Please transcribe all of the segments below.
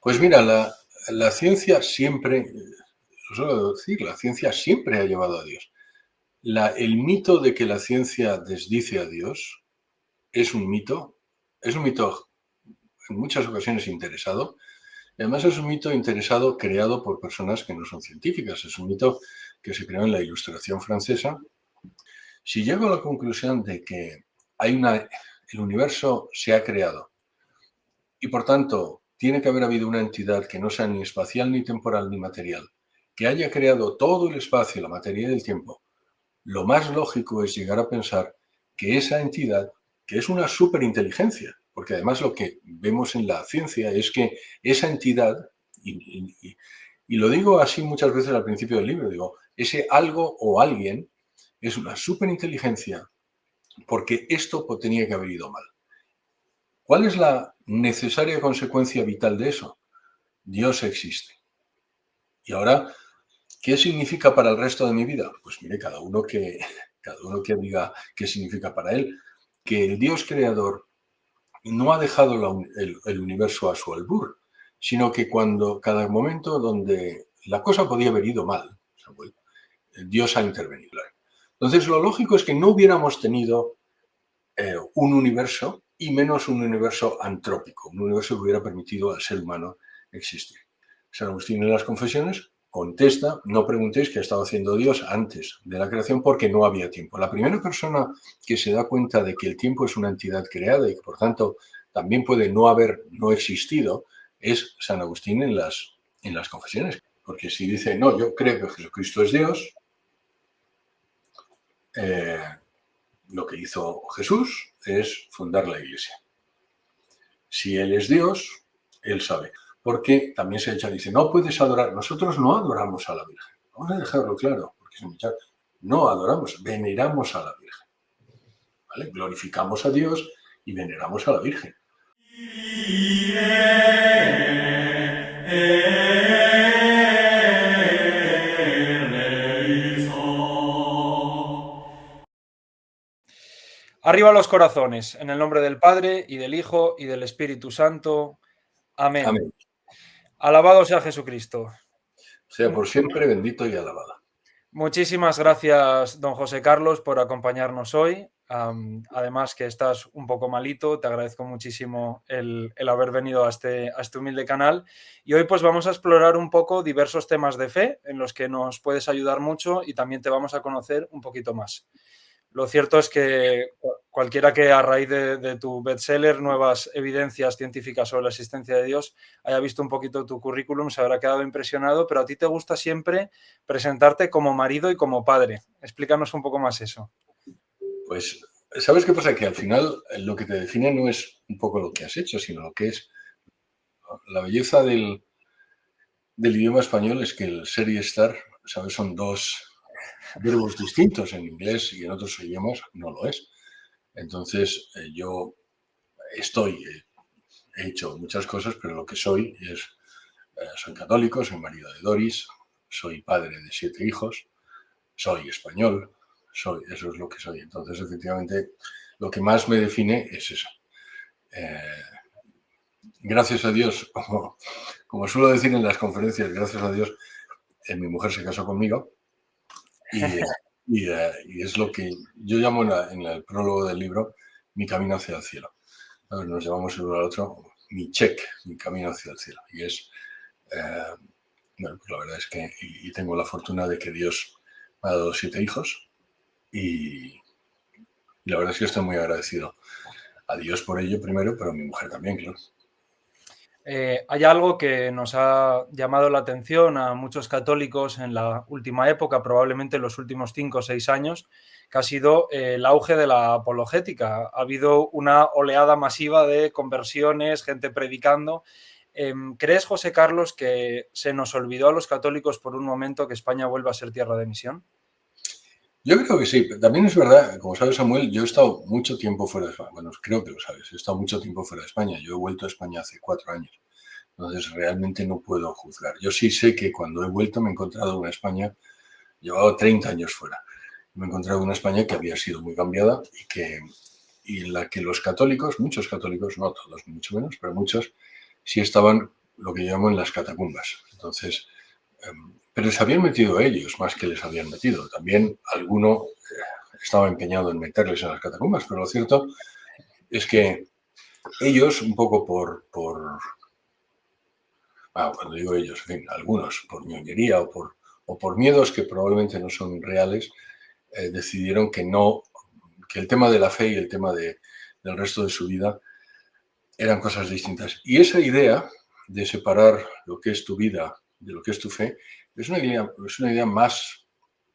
Pues mira, la ciencia siempre, lo suelo decir, la ciencia siempre ha llevado a Dios. El mito de que la ciencia desdice a Dios es un mito en muchas ocasiones interesado, y además es un mito interesado creado por personas que no son científicas, es un mito que se creó en la Ilustración francesa. Si llego a la conclusión de que el universo se ha creado y por tanto tiene que haber habido una entidad que no sea ni espacial, ni temporal, ni material, que haya creado todo el espacio, la materia y el tiempo, lo más lógico es llegar a pensar que esa entidad, que es una superinteligencia, porque además lo que vemos en la ciencia es que esa entidad, y lo digo así muchas veces al principio del libro, digo, ese algo o alguien es una superinteligencia porque esto tenía que haber ido mal. ¿Cuál es la necesaria consecuencia vital de eso? Dios existe. Y ahora, ¿qué significa para el resto de mi vida? Pues mire, cada uno que diga qué significa para él. Que el Dios creador no ha dejado el universo a su albur, sino que cada momento donde la cosa podía haber ido mal, Samuel, Dios ha intervenido. Entonces, lo lógico es que no hubiéramos tenido un universo y menos un universo antrópico, un universo que hubiera permitido al ser humano existir. San Agustín en las Confesiones contesta, no preguntéis qué ha estado haciendo Dios antes de la creación porque no había tiempo. La primera persona que se da cuenta de que el tiempo es una entidad creada y que por tanto también puede no existido es San Agustín en las Confesiones. Porque si dice, no, yo creo que Jesucristo es Dios, lo que hizo Jesús es fundar la Iglesia. Si Él es Dios, Él sabe. Porque también se echa, dice, no puedes adorar. Nosotros no adoramos a la Virgen. Vamos a dejarlo claro, porque no adoramos, veneramos a la Virgen. ¿Vale? Glorificamos a Dios y veneramos a la Virgen. Arriba los corazones, en el nombre del Padre, y del Hijo, y del Espíritu Santo. Amén. Amén. Alabado sea Jesucristo. Sea por siempre bendito y alabado. Muchísimas gracias, don José Carlos, por acompañarnos hoy. Además que estás un poco malito, te agradezco muchísimo el haber venido a este humilde canal. Y hoy pues vamos a explorar un poco diversos temas de fe en los que nos puedes ayudar mucho y también te vamos a conocer un poquito más. Lo cierto es que cualquiera que a raíz de tu bestseller, Nuevas evidencias científicas sobre la existencia de Dios, haya visto un poquito tu currículum, se habrá quedado impresionado, pero a ti te gusta siempre presentarte como marido y como padre. Explícanos un poco más eso. Pues, ¿sabes qué pasa? Que al final lo que te define no es un poco lo que has hecho, sino lo que es la belleza del idioma español es que el ser y estar, ¿sabes? Son dos verbos distintos. En inglés y en otros idiomas no lo es. Entonces, yo he hecho muchas cosas, pero lo que soy soy católico, soy marido de Doris, soy padre de 7 hijos, soy español, eso es lo que soy. Entonces, efectivamente, lo que más me define es eso. Gracias a Dios, como suelo decir en las conferencias, gracias a Dios, mi mujer se casó conmigo y es lo que yo llamo en el prólogo del libro mi camino hacia el cielo. Nos llamamos el uno al otro mi camino hacia el cielo. Y es, bueno, pues la verdad es que y tengo la fortuna de que Dios me ha dado 7 hijos y la verdad es que estoy muy agradecido a Dios por ello primero, pero a mi mujer también, claro. Hay algo que nos ha llamado la atención a muchos católicos en la última época, probablemente en los últimos 5 o 6 años, que ha sido el auge de la apologética. Ha habido una oleada masiva de conversiones, gente predicando. ¿Crees, José Carlos, que se nos olvidó a los católicos por un momento que España vuelva a ser tierra de misión? Yo creo que sí. También es verdad, como sabes, Samuel, yo he estado mucho tiempo fuera de España. Bueno, creo que lo sabes, he estado mucho tiempo fuera de España. Yo he vuelto a España hace 4 años. Entonces, realmente no puedo juzgar. Yo sí sé que cuando he vuelto me he encontrado una España, llevaba 30 años fuera. Me he encontrado una España que había sido muy cambiada y en la que los católicos, muchos católicos, no todos, ni mucho menos, pero muchos, sí estaban lo que llaman las catacumbas. Entonces, pero se habían metido ellos más que les habían metido. También alguno estaba empeñado en meterles en las catacumbas, pero lo cierto es que ellos, un poco cuando digo ellos, en fin, algunos, por ñoñería o por miedos que probablemente no son reales, decidieron que el tema de la fe y el tema del resto de su vida eran cosas distintas. Y esa idea de separar lo que es tu vida de lo que es tu fe es una idea más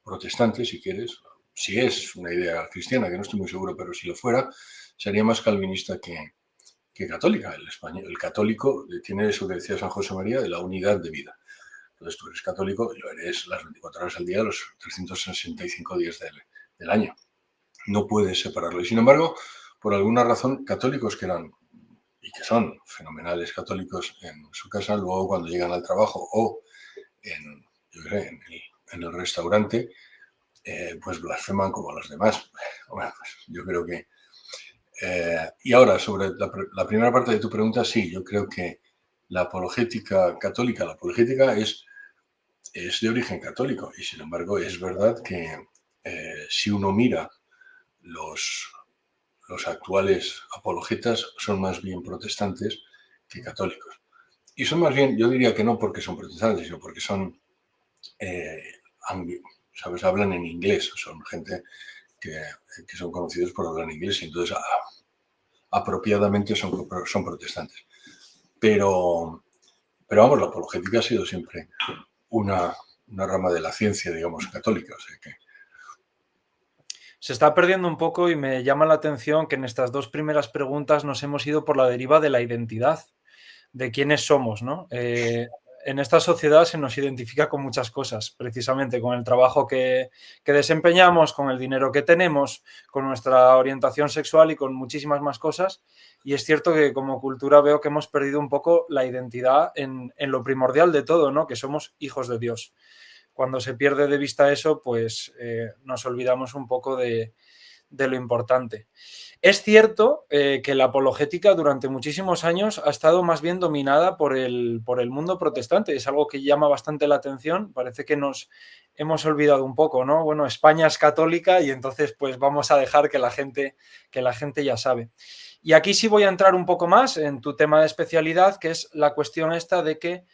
protestante, si quieres. Si es una idea cristiana, que no estoy muy seguro, pero si lo fuera, sería más calvinista que católica. El católico tiene eso que decía San José María de la unidad de vida. Entonces tú eres católico y lo eres las 24 horas al día, los 365 días del año. No puedes separarlo. Y sin embargo, por alguna razón, católicos que eran y que son fenomenales católicos en su casa, luego cuando llegan al trabajo o en el restaurante, pues blasfeman como los demás. Bueno, pues yo creo que... y ahora, sobre la primera parte de tu pregunta, sí, yo creo que la apologética católica, la apologética es de origen católico y sin embargo es verdad que si uno mira los actuales apologetas son más bien protestantes que católicos. Y son más bien, yo diría que no porque son protestantes, sino porque son, ¿sabes? Hablan en inglés, son gente que son conocidos por hablar en inglés y entonces apropiadamente son protestantes. Pero vamos, la apologética ha sido siempre una rama de la ciencia, digamos, católica. O sea que... Se está perdiendo un poco y me llama la atención que en estas dos primeras preguntas nos hemos ido por la deriva de la identidad, de quiénes somos, ¿no? En esta sociedad se nos identifica con muchas cosas, precisamente con el trabajo que desempeñamos, con el dinero que tenemos, con nuestra orientación sexual y con muchísimas más cosas. Y es cierto que como cultura veo que hemos perdido un poco la identidad en lo primordial de todo, ¿no? Que somos hijos de Dios. Cuando se pierde de vista eso, pues nos olvidamos un poco de lo importante. Es cierto que la apologética durante muchísimos años ha estado más bien dominada por el mundo protestante. Es algo que llama bastante la atención. Parece que nos hemos olvidado un poco, ¿no? Bueno, España es católica y entonces pues vamos a dejar que la gente ya sabe. Y aquí sí voy a entrar un poco más en tu tema de especialidad, que es la cuestión esta de que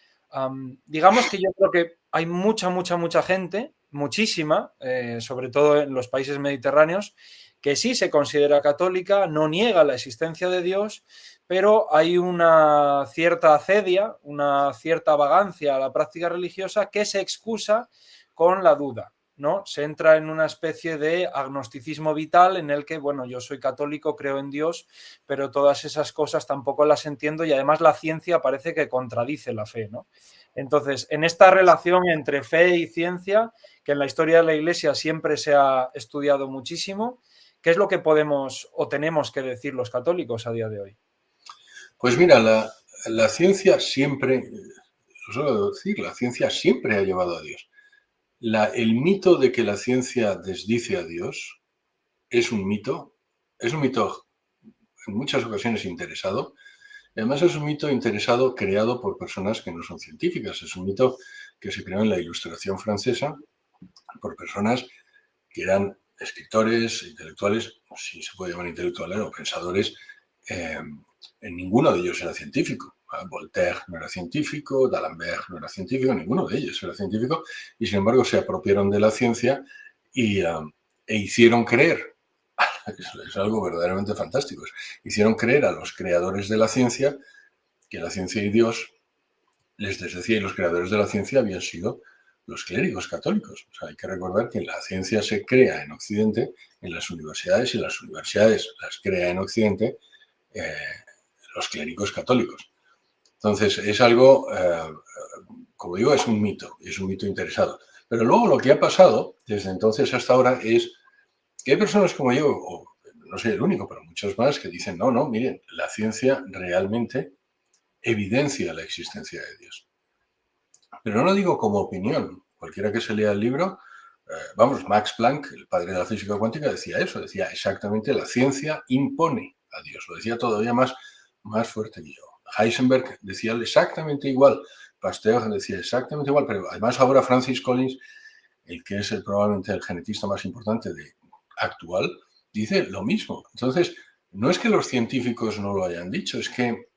digamos que yo creo que hay mucha gente, muchísima, sobre todo en los países mediterráneos, que sí se considera católica, no niega la existencia de Dios, pero hay una cierta acedia, una cierta vagancia a la práctica religiosa que se excusa con la duda, ¿no? Se entra en una especie de agnosticismo vital en el que, bueno, yo soy católico, creo en Dios, pero todas esas cosas tampoco las entiendo y además la ciencia parece que contradice la fe, ¿no? Entonces, en esta relación entre fe y ciencia, que en la historia de la Iglesia siempre se ha estudiado muchísimo, ¿qué es lo que podemos o tenemos que decir los católicos a día de hoy? Pues mira, la ciencia siempre, lo suelo decir, la ciencia siempre ha llevado a Dios. El mito de que la ciencia desdice a Dios es un mito en muchas ocasiones interesado. Además es un mito interesado creado por personas que no son científicas. Es un mito que se creó en la Ilustración francesa por personas que eran escritores, intelectuales, si se puede llamar intelectuales o pensadores. Ninguno de ellos era científico. Voltaire no era científico, D'Alembert no era científico, ninguno de ellos era científico, y sin embargo se apropiaron de la ciencia e hicieron creer, es algo verdaderamente fantástico, hicieron creer a los creadores de la ciencia que la ciencia y Dios les desdecía, y los creadores de la ciencia habían sido los clérigos católicos. O sea, hay que recordar que la ciencia se crea en Occidente, en las universidades, y las universidades las crea en Occidente los clérigos católicos. Entonces, es algo, como digo, es un mito interesado. Pero luego lo que ha pasado desde entonces hasta ahora es que hay personas como yo, o no soy el único, pero muchos más, que dicen, no, miren, la ciencia realmente evidencia la existencia de Dios. Pero no lo digo como opinión. Cualquiera que se lea el libro, Max Planck, el padre de la física cuántica, decía eso, decía exactamente, la ciencia impone a Dios. Lo decía todavía más fuerte que yo. Heisenberg decía exactamente igual, Pasteur decía exactamente igual, pero además ahora Francis Collins, el que es probablemente el genetista más importante actual, dice lo mismo. Entonces, no es que los científicos no lo hayan dicho, es que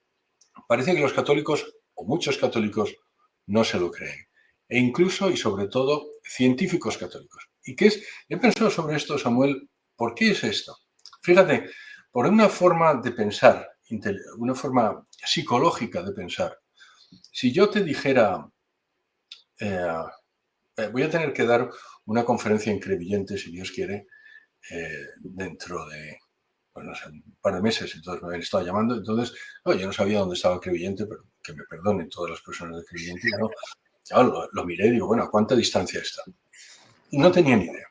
parece que los católicos, o muchos católicos, no se lo creen. E incluso, y sobre todo, científicos católicos. ¿Y qué es? He pensado sobre esto, Samuel, ¿por qué es esto? Fíjate, por una forma de pensar, una forma psicológica de pensar. Si yo te dijera, voy a tener que dar una conferencia en Crevillente, si Dios quiere, dentro de, pues no sé, un par de meses, entonces me habían estado llamando, entonces, yo no sabía dónde estaba Crevillente, pero que me perdonen todas las personas de Crevillente, ¿no? Lo miré y digo, bueno, ¿a cuánta distancia está? Y no tenía ni idea,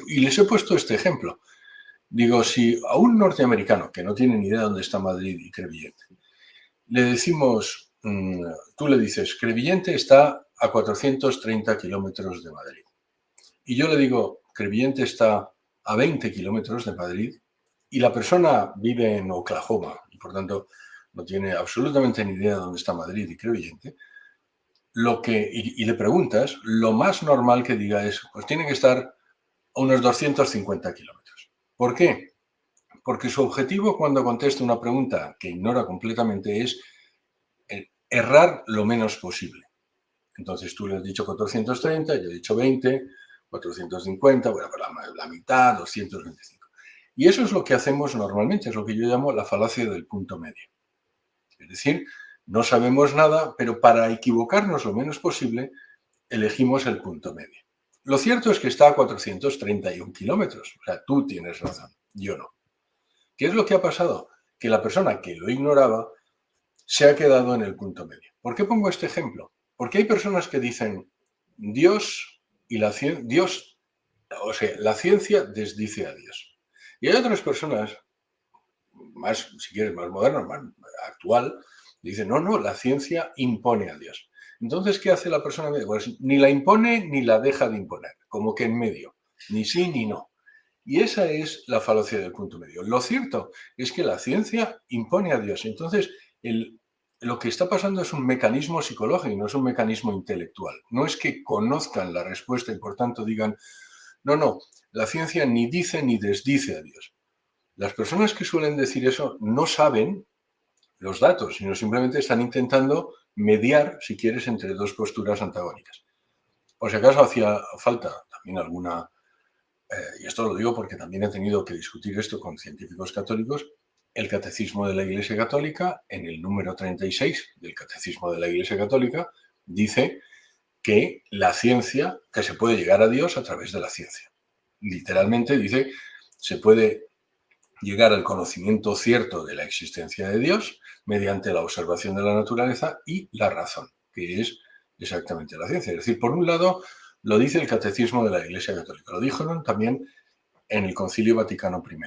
y les he puesto este ejemplo. Digo, si a un norteamericano que no tiene ni idea dónde está Madrid y Crevillente, le decimos, tú le dices, Crevillente está a 430 kilómetros de Madrid. Y yo le digo, Crevillente está a 20 kilómetros de Madrid y la persona vive en Oklahoma y por tanto no tiene absolutamente ni idea de dónde está Madrid y Crevillente, y le preguntas, lo más normal que diga es, pues tiene que estar a unos 250 kilómetros. ¿Por qué? Porque su objetivo cuando contesta una pregunta que ignora completamente es errar lo menos posible. Entonces tú le has dicho 430, yo he dicho 20, 450, bueno, pues la mitad, 225. Y eso es lo que hacemos normalmente, es lo que yo llamo la falacia del punto medio. Es decir, no sabemos nada, pero para equivocarnos lo menos posible, elegimos el punto medio. Lo cierto es que está a 431 kilómetros. O sea, tú tienes razón, yo no. ¿Qué es lo que ha pasado? Que la persona que lo ignoraba se ha quedado en el punto medio. ¿Por qué pongo este ejemplo? Porque hay personas que dicen Dios y la ciencia desdice a Dios. Y hay otras personas, más, si quieres, más modernas, más actual, dicen, no, la ciencia impone a Dios. Entonces, ¿qué hace la persona? Pues ni la impone ni la deja de imponer, como que en medio, ni sí ni no. Y esa es la falacia del punto medio. Lo cierto es que la ciencia impone a Dios. Entonces, lo que está pasando es un mecanismo psicológico, no es un mecanismo intelectual. No es que conozcan la respuesta y por tanto digan, no, la ciencia ni dice ni desdice a Dios. Las personas que suelen decir eso no saben los datos, sino simplemente están intentando mediar, si quieres, entre dos posturas antagónicas. Por si acaso hacía falta también alguna, y esto lo digo porque también he tenido que discutir esto con científicos católicos, el Catecismo de la Iglesia Católica, en el número 36 del Catecismo de la Iglesia Católica, dice que la ciencia, que se puede llegar a Dios a través de la ciencia. Literalmente dice, se puede llegar al conocimiento cierto de la existencia de Dios mediante la observación de la naturaleza y la razón, que es exactamente la ciencia. Es decir, por un lado, lo dice el Catecismo de la Iglesia Católica, lo dijeron también en el Concilio Vaticano I.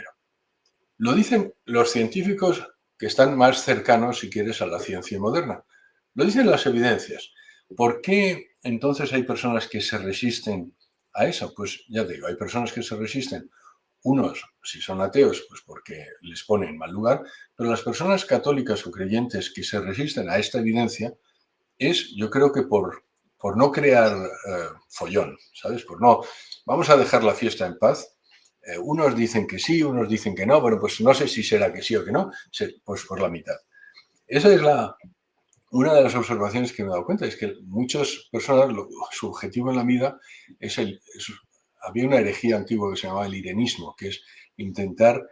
Lo dicen los científicos que están más cercanos, si quieres, a la ciencia moderna. Lo dicen las evidencias. ¿Por qué entonces hay personas que se resisten a eso? Pues ya te digo, hay personas que se resisten. Unos, si son ateos, pues porque les pone en mal lugar, pero las personas católicas o creyentes que se resisten a esta evidencia es, yo creo que por no crear follón, ¿sabes? Vamos a dejar la fiesta en paz. Unos dicen que sí, unos dicen que no, bueno, pues no sé si será que sí o que no, pues por la mitad. Esa es una de las observaciones que me he dado cuenta, es que muchas personas, su objetivo en la vida había una herejía antigua que se llamaba el irenismo, que es intentar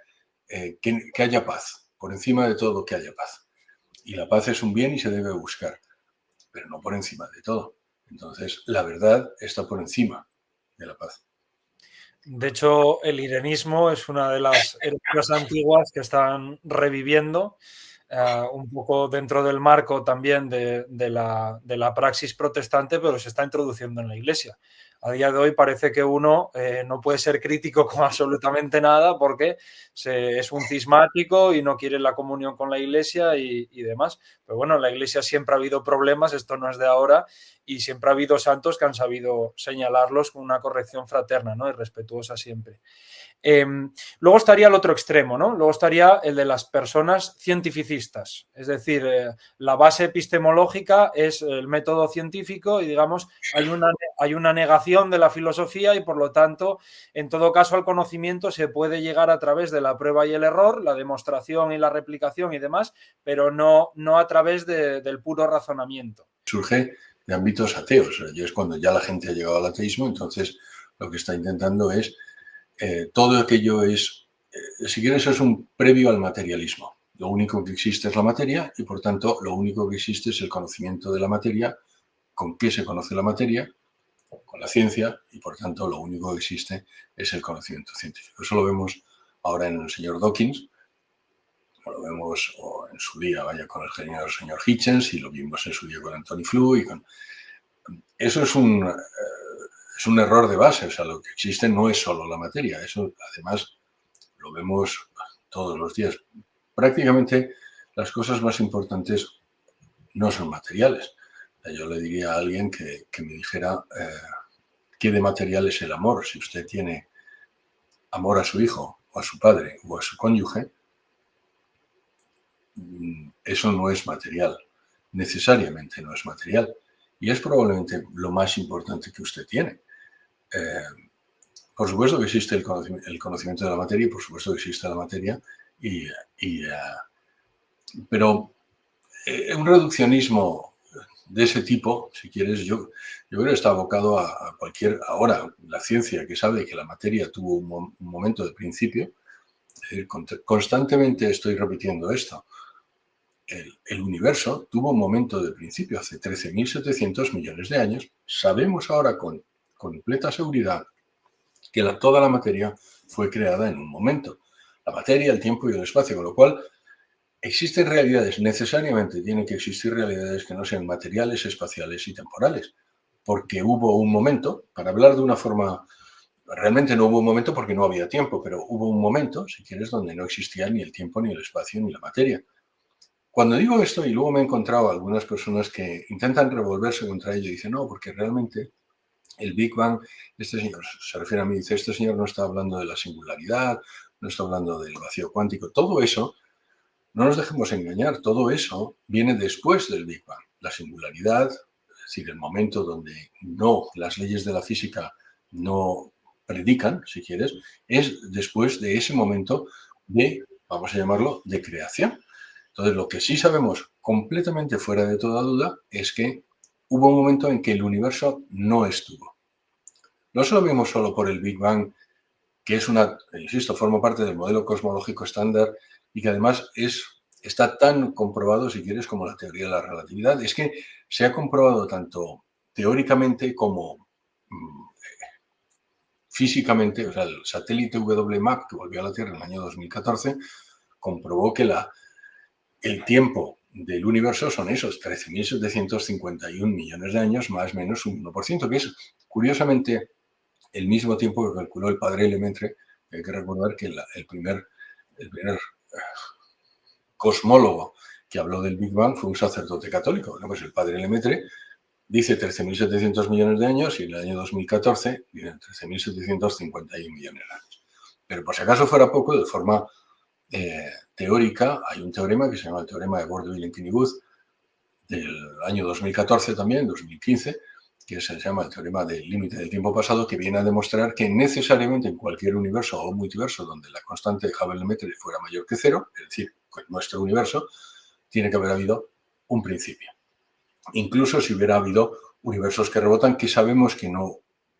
que haya paz, por encima de todo que haya paz. Y la paz es un bien y se debe buscar, pero no por encima de todo. Entonces, la verdad está por encima de la paz. De hecho, el irenismo es una de las herejías antiguas que están reviviendo, un poco dentro del marco también de la praxis protestante, pero se está introduciendo en la Iglesia. a día de hoy parece que uno no puede ser crítico con absolutamente nada porque es un cismático y no quiere la comunión con la Iglesia y demás. Pero bueno, en la Iglesia siempre ha habido problemas, esto no es de ahora, y siempre ha habido santos que han sabido señalarlos con una corrección fraterna, ¿no? Y respetuosa siempre. Luego estaría el otro extremo, ¿no? Luego estaría el de las personas cientificistas. Es decir, la base epistemológica es el método científico y, digamos, hay una negación de la filosofía y, por lo tanto, en todo caso, al conocimiento se puede llegar a través de la prueba y el error, la demostración y la replicación y demás, pero no a través del puro razonamiento. Surge de ámbitos ateos. Y es cuando ya la gente ha llegado al ateísmo, entonces lo que está intentando es todo aquello es, si quieres, es un previo al materialismo. Lo único que existe es la materia y, por tanto, lo único que existe es el conocimiento de la materia. ¿Con qué se conoce la materia? Con la ciencia, y, por tanto, lo único que existe es el conocimiento científico. Eso lo vemos ahora en el señor Dawkins, lo vemos en su día, con el señor Hitchens, y lo vimos en su día con Anthony Flew. Eso es un error de base. O sea, lo que existe no es solo la materia. Eso, además, lo vemos todos los días. Prácticamente las cosas más importantes no son materiales. Yo le diría a alguien que me dijera qué de material es el amor. Si usted tiene amor a su hijo, o a su padre, o a su cónyuge, eso no es material. Necesariamente no es material. Y es probablemente lo más importante que usted tiene. Por supuesto que existe el conocimiento de la materia y por supuesto que existe la materia, pero un reduccionismo de ese tipo, si quieres, yo creo que está abocado a cualquier... Ahora, la ciencia que sabe que la materia tuvo un momento de principio, es decir, constantemente estoy repitiendo esto, el universo tuvo un momento de principio hace 13.700 millones de años. Sabemos ahora con completa seguridad que toda la materia fue creada en un momento. La materia, el tiempo y el espacio, con lo cual existen realidades, necesariamente tienen que existir realidades que no sean materiales, espaciales y temporales, porque hubo un momento, para hablar de una forma, realmente no hubo un momento porque no había tiempo, pero hubo un momento, si quieres, donde no existía ni el tiempo, ni el espacio, ni la materia. Cuando digo esto, y luego me he encontrado algunas personas que intentan revolverse contra ello y dicen, no, porque realmente el Big Bang, este señor se refiere a mí, dice, este señor no está hablando de la singularidad, no está hablando del vacío cuántico, todo eso, no nos dejemos engañar, todo eso viene después del Big Bang. La singularidad, es decir, el momento donde las leyes de la física no predican, si quieres, es después de ese momento de, vamos a llamarlo, de creación. Entonces, lo que sí sabemos completamente fuera de toda duda es que hubo un momento en que el universo no estuvo. No se lo vimos solo por el Big Bang, que es insisto, forma parte del modelo cosmológico estándar y que además está tan comprobado, si quieres, como la teoría de la relatividad. Es que se ha comprobado tanto teóricamente como físicamente. O sea, el satélite WMAP, que volvió a la Tierra en el año 2014, comprobó que el tiempo del universo son esos 13.751 millones de años, más o menos un 1%, que es, curiosamente, el mismo tiempo que calculó el padre Lemaitre. Hay que recordar que el primer cosmólogo que habló del Big Bang fue un sacerdote católico. Bueno, pues el padre Lemaitre dice 13.700 millones de años y en el año 2014 dicen 13.751 millones de años. Pero por si acaso fuera poco, de forma teórica, hay un teorema que se llama el teorema de Borde-Villain-Kinnigood del año 2014 también, 2015, que se llama el teorema del límite del tiempo pasado, que viene a demostrar que necesariamente en cualquier universo o multiverso donde la constante de Hubble-Lemaitre fuera mayor que cero, es decir, en nuestro universo, tiene que haber habido un principio. Incluso si hubiera habido universos que rebotan, que sabemos que no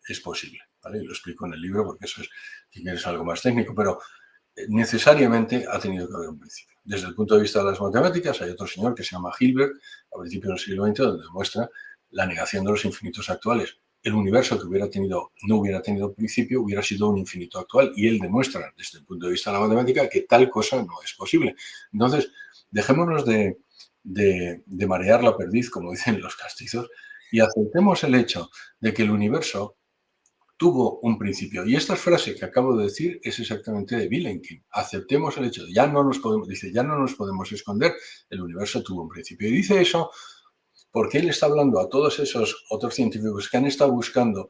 es posible, ¿vale? Lo explico en el libro porque eso es, si quieres, algo más técnico, pero necesariamente ha tenido que haber un principio. Desde el punto de vista de las matemáticas, hay otro señor que se llama Hilbert, a principios del siglo XX, donde demuestra la negación de los infinitos actuales. El universo que no hubiera tenido principio hubiera sido un infinito actual, y él demuestra, desde el punto de vista de la matemática, que tal cosa no es posible. Entonces, dejémonos de marear la perdiz, como dicen los castizos, y aceptemos el hecho de que el universo tuvo un principio. Y esta frase que acabo de decir es exactamente de Vilenkin. Aceptemos el hecho de ya no nos podemos esconder, el universo tuvo un principio. Y dice eso porque él está hablando a todos esos otros científicos que han estado buscando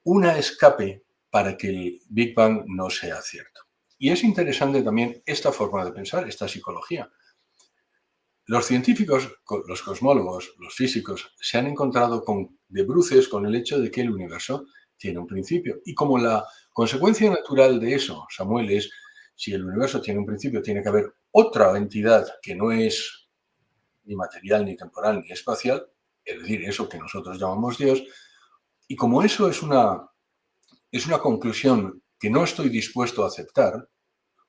una escape para que el Big Bang no sea cierto. Y es interesante también esta forma de pensar, esta psicología. Los científicos, los cosmólogos, los físicos, se han encontrado de bruces con el hecho de que el universo tiene un principio. Y como la consecuencia natural de eso, Samuel, es si el universo tiene un principio, tiene que haber otra entidad que no es ni material, ni temporal, ni espacial, es decir, eso que nosotros llamamos Dios. Y como eso es una conclusión que no estoy dispuesto a aceptar,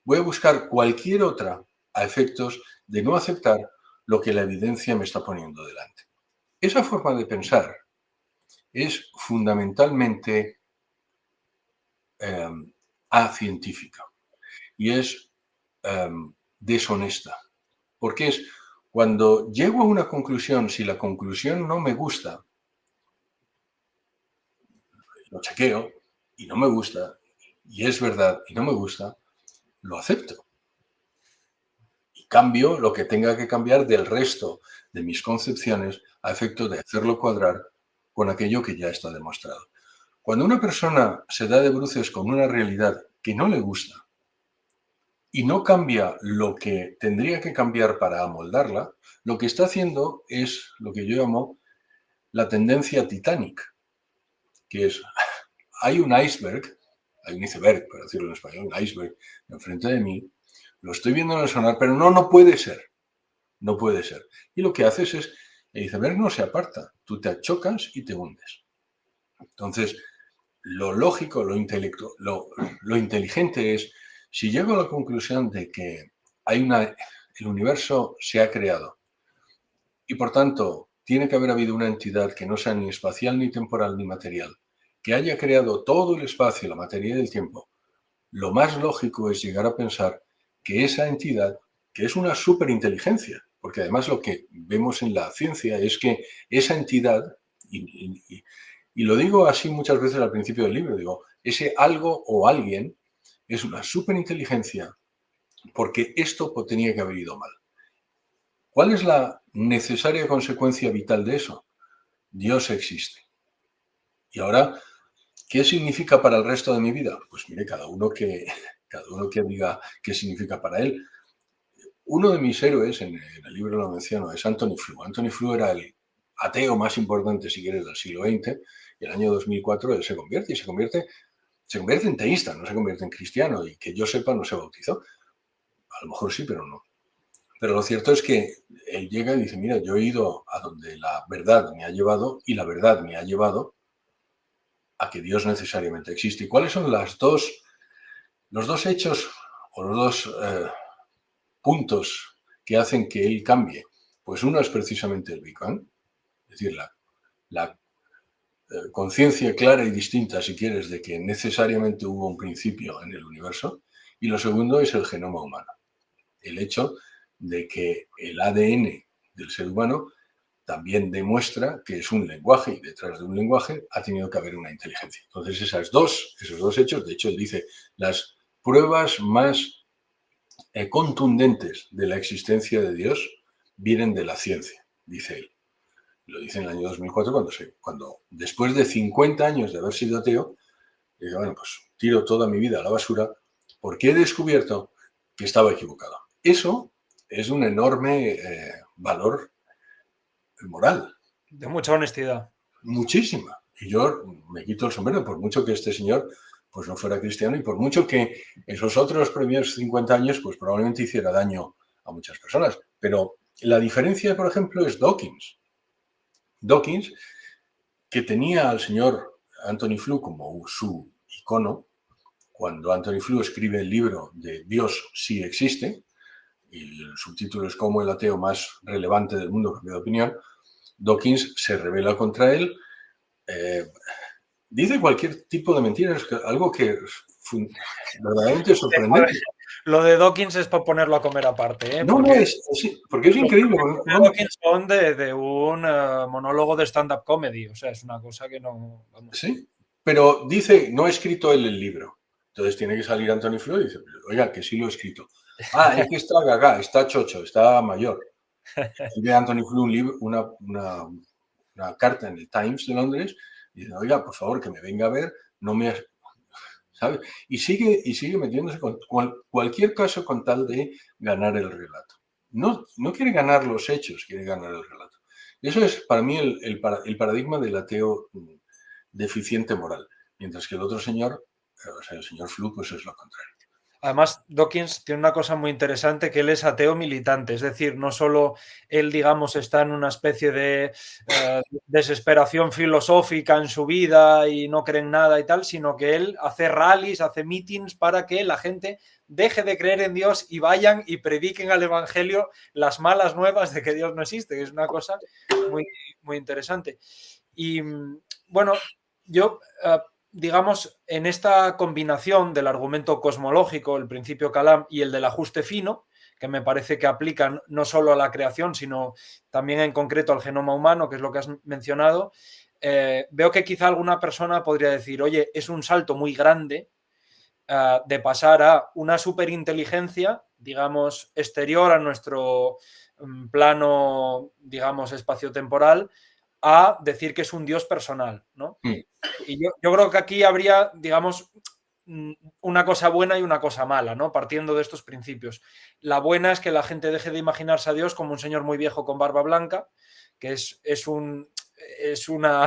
voy a buscar cualquier otra a efectos de no aceptar lo que la evidencia me está poniendo delante. Esa forma de pensar es fundamentalmente acientífica y es deshonesta, porque es cuando llego a una conclusión, si la conclusión no me gusta, lo chequeo y no me gusta, y es verdad y no me gusta, lo acepto. Y cambio lo que tenga que cambiar del resto de mis concepciones a efecto de hacerlo cuadrar con aquello que ya está demostrado. Cuando una persona se da de bruces con una realidad que no le gusta y no cambia lo que tendría que cambiar para amoldarla, lo que está haciendo es lo que yo llamo la tendencia Titanic, que es, hay un iceberg, hay un iceberg, para decirlo en español, un iceberg enfrente de mí, lo estoy viendo en el sonar, pero no puede ser. No puede ser. Y lo que haces es, el iceberg no se aparta, tú te chocas y te hundes. Entonces, lo lógico, lo inteligente es, si llego a la conclusión de que el universo se ha creado y por tanto tiene que haber habido una entidad que no sea ni espacial, ni temporal, ni material, que haya creado todo el espacio, la materia y el tiempo, lo más lógico es llegar a pensar que esa entidad, que es una superinteligencia, porque además lo que vemos en la ciencia es que esa entidad, y lo digo así muchas veces al principio del libro, digo, ese algo o alguien es una superinteligencia porque esto tenía que haber ido mal. ¿Cuál es la necesaria consecuencia vital de eso? Dios existe. Y ahora, ¿qué significa para el resto de mi vida? Pues mire, cada uno que diga qué significa para él. Uno de mis héroes, en el libro lo menciono, es Antony Flew. Antony Flew era el ateo más importante, si quieres, del siglo XX, y el año 2004 él se convierte en teísta, no se convierte en cristiano, y que yo sepa no se bautizó. A lo mejor sí, pero no. Pero lo cierto es que él llega y dice, mira, yo he ido a donde la verdad me ha llevado, y la verdad me ha llevado a que Dios necesariamente existe. ¿Y cuáles son los dos hechos o los dos puntos que hacen que él cambie? Pues uno es precisamente el Big Bang, es decir, la conciencia clara y distinta, si quieres, de que necesariamente hubo un principio en el universo. Y lo segundo es el genoma humano, el hecho de que el ADN del ser humano también demuestra que es un lenguaje y detrás de un lenguaje ha tenido que haber una inteligencia. Entonces esos dos hechos, de hecho él dice, las pruebas más contundentes de la existencia de Dios vienen de la ciencia, dice él. Lo dice en el año 2004 cuando después de 50 años de haber sido ateo, dice, bueno, pues tiro toda mi vida a la basura porque he descubierto que estaba equivocado. Eso es un enorme valor moral. De mucha honestidad. Muchísima. Y yo me quito el sombrero, por mucho que este señor pues no fuera cristiano y por mucho que esos otros primeros 50 años pues probablemente hiciera daño a muchas personas. Pero la diferencia, por ejemplo, es Dawkins. Dawkins, que tenía al señor Antony Flew como su icono, cuando Antony Flew escribe el libro de Dios sí existe, y el subtítulo es Cómo el ateo más relevante del mundo cambió de opinión, Dawkins se rebela contra él, dice cualquier tipo de mentiras, algo que es verdaderamente sorprendente. Lo de Dawkins es para ponerlo a comer aparte, ¿eh? Porque es increíble. Dawkins son de un monólogo de stand-up comedy, o sea, es una cosa que no... Vamos. Sí, pero dice, no ha escrito él el libro. Entonces tiene que salir Anthony Flew y dice, oiga, que sí lo he escrito. Ah, es que está gaga, está chocho, está mayor. Escribe Anthony Flew un libro, una carta en el Times de Londres y dice, oiga, por favor, que me venga a ver, no me... ¿Sabes? Y sigue metiéndose con cualquier caso con tal de ganar el relato. No quiere ganar los hechos, quiere ganar el relato. Y eso es para mí el paradigma del ateo deficiente moral. Mientras que el otro señor, o sea, el señor Flew, pues es lo contrario. Además, Dawkins tiene una cosa muy interesante, que él es ateo militante, es decir, no solo él, digamos, está en una especie de desesperación filosófica en su vida y no cree en nada y tal, sino que él hace rallies, hace meetings para que la gente deje de creer en Dios y vayan y prediquen al Evangelio las malas nuevas de que Dios no existe, que es una cosa muy, muy interesante. Y bueno, yo... digamos, en esta combinación del argumento cosmológico, el principio Kalam, y el del ajuste fino, que me parece que aplican no solo a la creación, sino también en concreto al genoma humano, que es lo que has mencionado, veo que quizá alguna persona podría decir, oye, es un salto muy grande de pasar a una superinteligencia, digamos, exterior a nuestro plano, digamos, espaciotemporal, a decir que es un Dios personal, ¿no? Y yo creo que aquí habría, digamos, una cosa buena y una cosa mala, ¿no? Partiendo de estos principios. La buena es que la gente deje de imaginarse a Dios como un señor muy viejo con barba blanca, que es una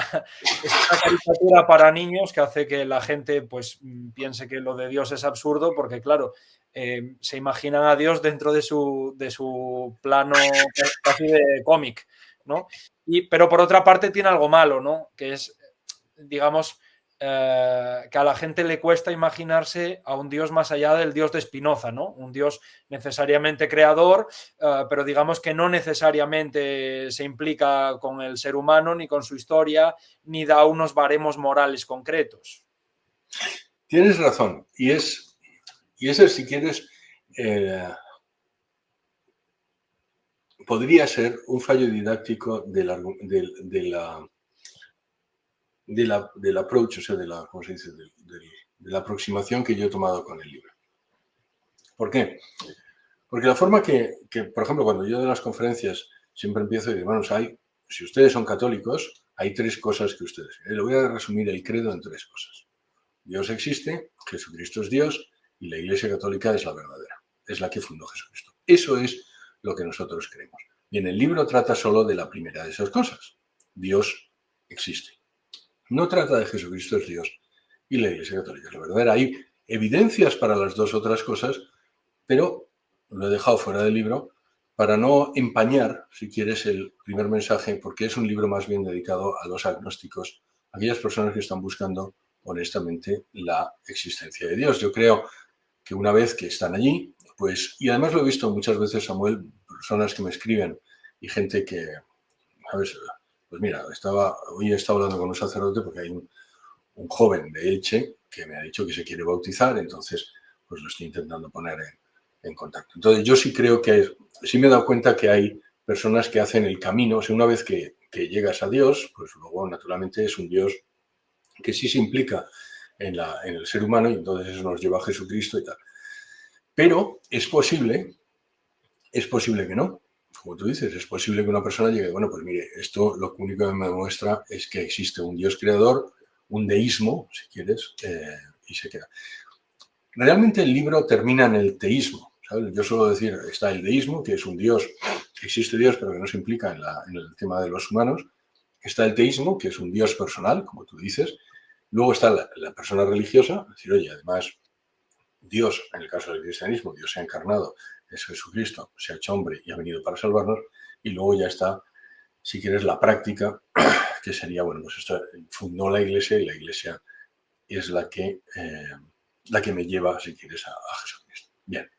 caricatura para niños que hace que la gente pues piense que lo de Dios es absurdo, porque claro, se imaginan a Dios dentro de su plano casi de cómic, ¿no? Pero por otra parte tiene algo malo, ¿no? Que es, digamos, que a la gente le cuesta imaginarse a un Dios más allá del Dios de Spinoza, ¿no? Un Dios necesariamente creador, pero digamos que no necesariamente se implica con el ser humano, ni con su historia, ni da unos baremos morales concretos. Tienes razón. Y ese, si quieres, podría ser un fallo didáctico del approach, o sea, ¿cómo se dice? De la aproximación que yo he tomado con el libro. ¿Por qué? Porque la forma que, por ejemplo, cuando yo de las conferencias siempre empiezo y digo, bueno, si ustedes son católicos, hay tres cosas que ustedes... Le voy a resumir el credo en tres cosas. Dios existe, Jesucristo es Dios y la Iglesia Católica es la verdadera. Es la que fundó Jesucristo. Eso es lo que nosotros creemos. Y en el libro trata solo de la primera de esas cosas. Dios existe. No trata de Jesucristo es Dios y la Iglesia Católica es la verdadera. Hay evidencias para las dos otras cosas, pero lo he dejado fuera del libro para no empañar, si quieres, el primer mensaje, porque es un libro más bien dedicado a los agnósticos, a aquellas personas que están buscando honestamente la existencia de Dios. Yo creo que una vez que están allí, pues, y además lo he visto muchas veces, Samuel, personas que me escriben y gente que, ¿sabes? Pues mira, hoy he estado hablando con un sacerdote porque hay un joven de Elche que me ha dicho que se quiere bautizar, entonces pues lo estoy intentando poner en contacto. Entonces yo sí creo sí me he dado cuenta que hay personas que hacen el camino, o sea, una vez que llegas a Dios, pues luego naturalmente es un Dios que sí se implica en el ser humano y entonces eso nos lleva a Jesucristo y tal. Pero es posible que no. Como tú dices, es posible que una persona llegue, bueno, pues mire, esto lo único que me demuestra es que existe un Dios creador, un deísmo, si quieres, y se queda. Realmente el libro termina en el teísmo, ¿sabes? Yo suelo decir, está el deísmo, que es un Dios, existe Dios, pero que no se implica en el tema de los humanos. Está el teísmo, que es un Dios personal, como tú dices. Luego está la persona religiosa, es decir, oye, además, Dios, en el caso del cristianismo, Dios se ha encarnado, es Jesucristo, se ha hecho hombre y ha venido para salvarnos. Y luego ya está, si quieres, la práctica, que sería, bueno, pues esto fundó la Iglesia y la Iglesia es la que me lleva, si quieres, a Jesucristo. Bien.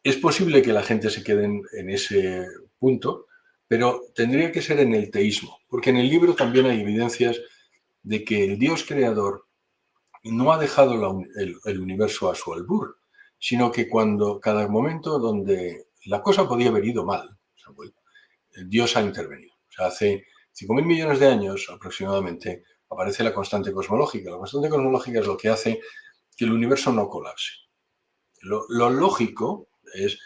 Es posible que la gente se quede en ese punto, pero tendría que ser en el teísmo, porque en el libro también hay evidencias de que el Dios creador no ha dejado el universo a su albur, sino que cada momento donde la cosa podía haber ido mal, Samuel, Dios ha intervenido. O sea, hace 5.000 millones de años aproximadamente, aparece la constante cosmológica. La constante cosmológica es lo que hace que el universo no colapse. Lo lógico es...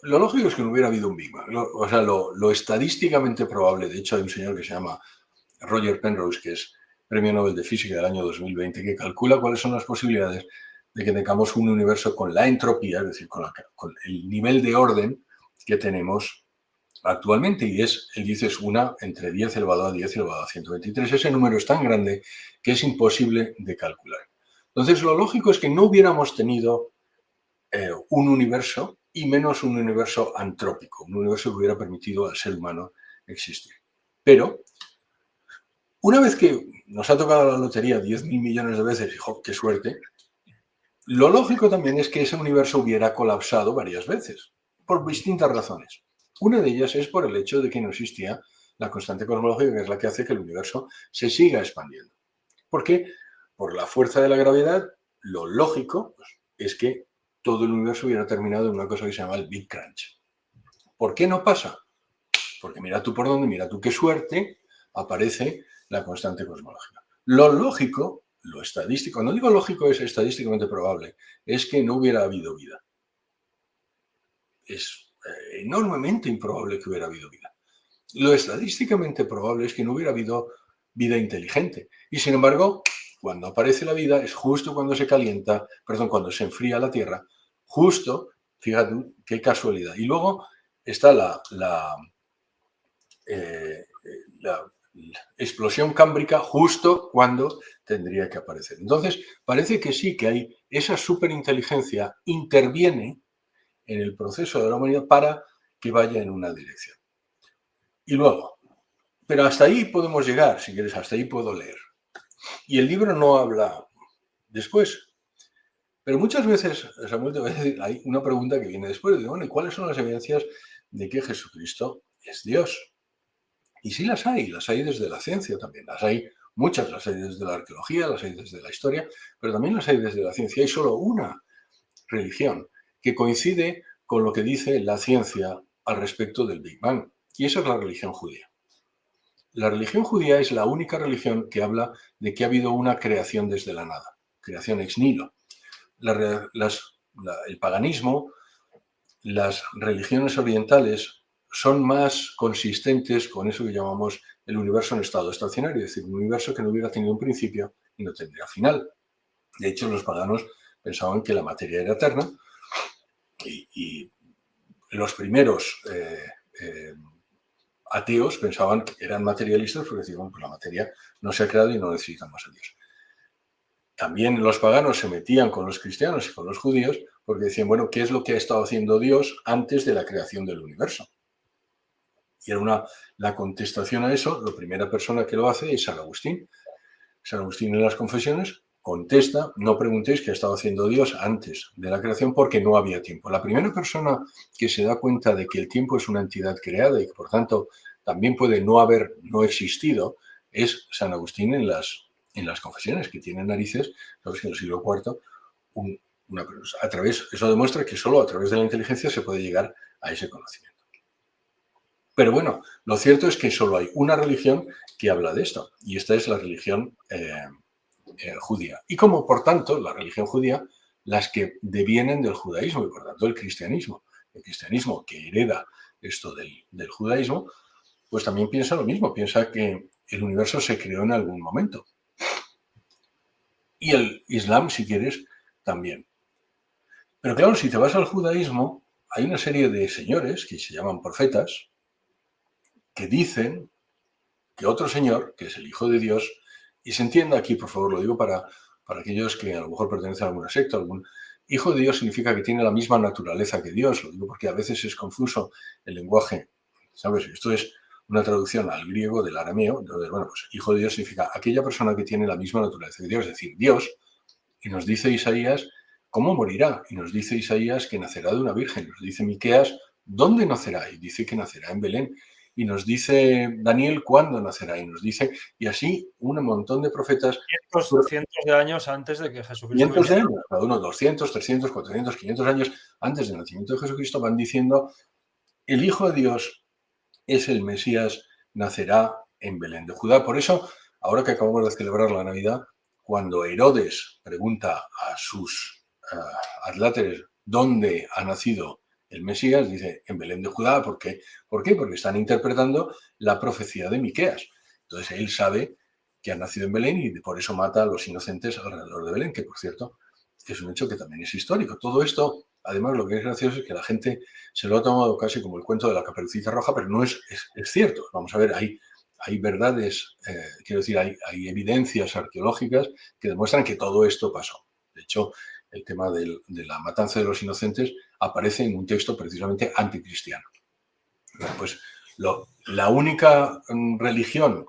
Lo lógico es que no hubiera habido un Big Bang. Lo estadísticamente probable, de hecho hay un señor que se llama Roger Penrose, que es Premio Nobel de Física del año 2020, que calcula cuáles son las posibilidades de que tengamos un universo con la entropía, es decir, con el nivel de orden que tenemos actualmente, y él dice es una entre 10 elevado a 10 elevado a 123. Ese número es tan grande que es imposible de calcular. Entonces, lo lógico es que no hubiéramos tenido un universo, y menos un universo antrópico, un universo que hubiera permitido al ser humano existir. Pero, una vez que nos ha tocado la lotería 10.000 millones de veces, y ¡jo, qué suerte!, lo lógico también es que ese universo hubiera colapsado varias veces, por distintas razones. Una de ellas es por el hecho de que no existía la constante cosmológica, que es la que hace que el universo se siga expandiendo. ¿Por qué? Por la fuerza de la gravedad, lo lógico es que todo el universo hubiera terminado en una cosa que se llama el Big Crunch. ¿Por qué no pasa? Porque mira tú por dónde, mira tú qué suerte, aparece la constante cosmológica. Lo lógico, lo estadístico, no digo lógico, es estadísticamente probable, es que no hubiera habido vida. Es enormemente improbable que hubiera habido vida. Lo estadísticamente probable es que no hubiera habido vida inteligente. Y sin embargo, cuando aparece la vida es justo cuando se calienta, perdón, cuando se enfría la Tierra, justo, fíjate qué casualidad. Y luego está la explosión cámbrica justo cuando tendría que aparecer. Entonces, parece que sí, que hay esa superinteligencia interviene en el proceso de la humanidad para que vaya en una dirección. Y luego, pero hasta ahí podemos llegar, si quieres, hasta ahí puedo leer. Y el libro no habla después. Pero muchas veces, Samuel, te voy a decir, hay una pregunta que viene después. Digo, bueno, ¿y cuáles son las evidencias de que Jesucristo es Dios? Y sí las hay desde la ciencia también. Las hay muchas, las hay desde la arqueología, las hay desde la historia, pero también las hay desde la ciencia. Hay solo una religión que coincide con lo que dice la ciencia al respecto del Big Bang, y esa es la religión judía. La religión judía es la única religión que habla de que ha habido una creación desde la nada, creación ex nihilo. El paganismo, las religiones orientales son más consistentes con eso que llamamos el universo en estado estacionario, es decir, un universo que no hubiera tenido un principio y no tendría final. De hecho, los paganos pensaban que la materia era eterna y los primeros ateos pensaban que eran materialistas porque decían, pues la materia no se ha creado y no necesitamos a Dios. También los paganos se metían con los cristianos y con los judíos porque decían, bueno, ¿qué es lo que ha estado haciendo Dios antes de la creación del universo? Y era la contestación a eso, la primera persona que lo hace es San Agustín. San Agustín en las Confesiones contesta, no preguntéis qué ha estado haciendo Dios antes de la creación porque no había tiempo. La primera persona que se da cuenta de que el tiempo es una entidad creada y que por tanto también puede no existido es San Agustín en las Confesiones, que tiene narices, sabes que en el siglo IV, eso demuestra que solo a través de la inteligencia se puede llegar a ese conocimiento. Pero bueno, lo cierto es que solo hay una religión que habla de esto, y esta es la religión judía. Y como, por tanto, la religión judía, las que devienen del judaísmo y, por tanto, el cristianismo que hereda esto del judaísmo, pues también piensa lo mismo, piensa que el universo se creó en algún momento. Y el Islam, si quieres, también. Pero claro, si te vas al judaísmo, hay una serie de señores que se llaman profetas que dicen que otro señor, que es el Hijo de Dios, y se entienda aquí, por favor, lo digo para aquellos que a lo mejor pertenecen a alguna secta, Hijo de Dios significa que tiene la misma naturaleza que Dios, lo digo porque a veces es confuso el lenguaje, ¿sabes? Esto es una traducción al griego del arameo, entonces, bueno, pues Hijo de Dios significa aquella persona que tiene la misma naturaleza que Dios, es decir, Dios, y nos dice Isaías cómo morirá, y nos dice Isaías que nacerá de una virgen, nos dice Miqueas dónde nacerá, y dice que nacerá en Belén, y nos dice Daniel cuándo nacerá, y nos dice, y así un montón de profetas. Cientos de años antes de que Jesucristo Cientos de años, cada uno 200, 300, 400, 500 años antes del nacimiento de Jesucristo van diciendo, el Hijo de Dios es el Mesías, nacerá en Belén de Judá. Por eso, ahora que acabamos de celebrar la Navidad, cuando Herodes pregunta a sus adláteres dónde ha nacido el Mesías, dice en Belén de Judá. ¿Por qué? ¿Por qué? Porque están interpretando la profecía de Miqueas. Entonces él sabe que ha nacido en Belén y por eso mata a los inocentes alrededor de Belén, que por cierto es un hecho que también es histórico. Todo esto, además, lo que es gracioso es que la gente se lo ha tomado casi como el cuento de la Caperucita Roja, pero no es cierto. Vamos a ver, hay verdades, quiero decir, hay evidencias arqueológicas que demuestran que todo esto pasó. De hecho, el tema de la matanza de los inocentes aparece en un texto precisamente anticristiano. Pues la única religión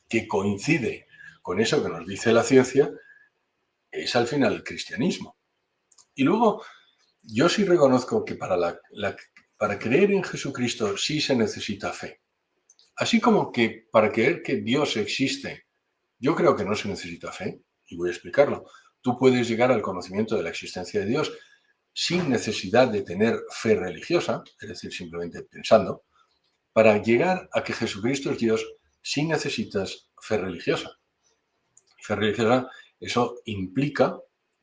que coincide con eso que nos dice la ciencia es al final el cristianismo. Y luego, yo sí reconozco que para creer en Jesucristo sí se necesita fe. Así como que para creer que Dios existe, yo creo que no se necesita fe, y voy a explicarlo. Tú puedes llegar al conocimiento de la existencia de Dios sin necesidad de tener fe religiosa, es decir, simplemente pensando. Para llegar a que Jesucristo es Dios, sí necesitas fe religiosa. Fe religiosa, eso implica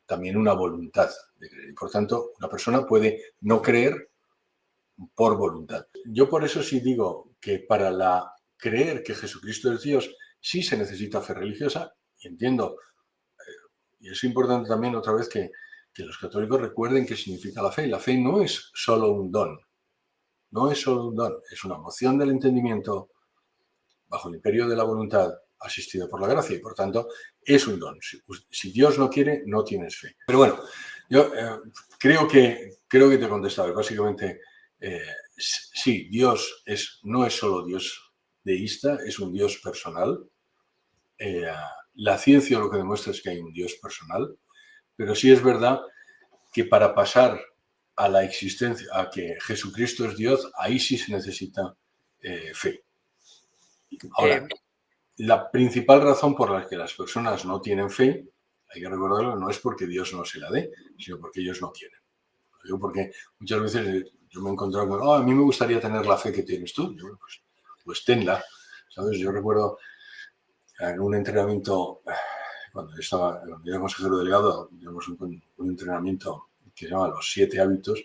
también una voluntad de creer. Y por tanto, una persona puede no creer por voluntad. Yo por eso sí digo que para creer que Jesucristo es Dios, sí se necesita fe religiosa, y entiendo, y es importante también otra vez que los católicos recuerden qué significa la fe. La fe no es solo un don, no es solo un don, es una moción del entendimiento bajo el imperio de la voluntad asistida por la gracia, y por tanto es un don. Si Dios no quiere, no tienes fe. Pero bueno, yo creo que te he contestado. Básicamente, sí, Dios no es solo Dios deísta, es un Dios personal. La ciencia lo que demuestra es que hay un Dios personal, pero sí es verdad que para pasar a la existencia, a que Jesucristo es Dios, ahí sí se necesita fe. Ahora, la principal razón por la que las personas no tienen fe, hay que recordarlo, no es porque Dios no se la dé, sino porque ellos no quieren. Lo digo porque muchas veces yo me he encontrado con, a mí me gustaría tener la fe que tienes tú. Yo, pues tenla, ¿sabes? Yo recuerdo en un entrenamiento, cuando era consejero delegado, digamos un entrenamiento que se llama Los 7 hábitos,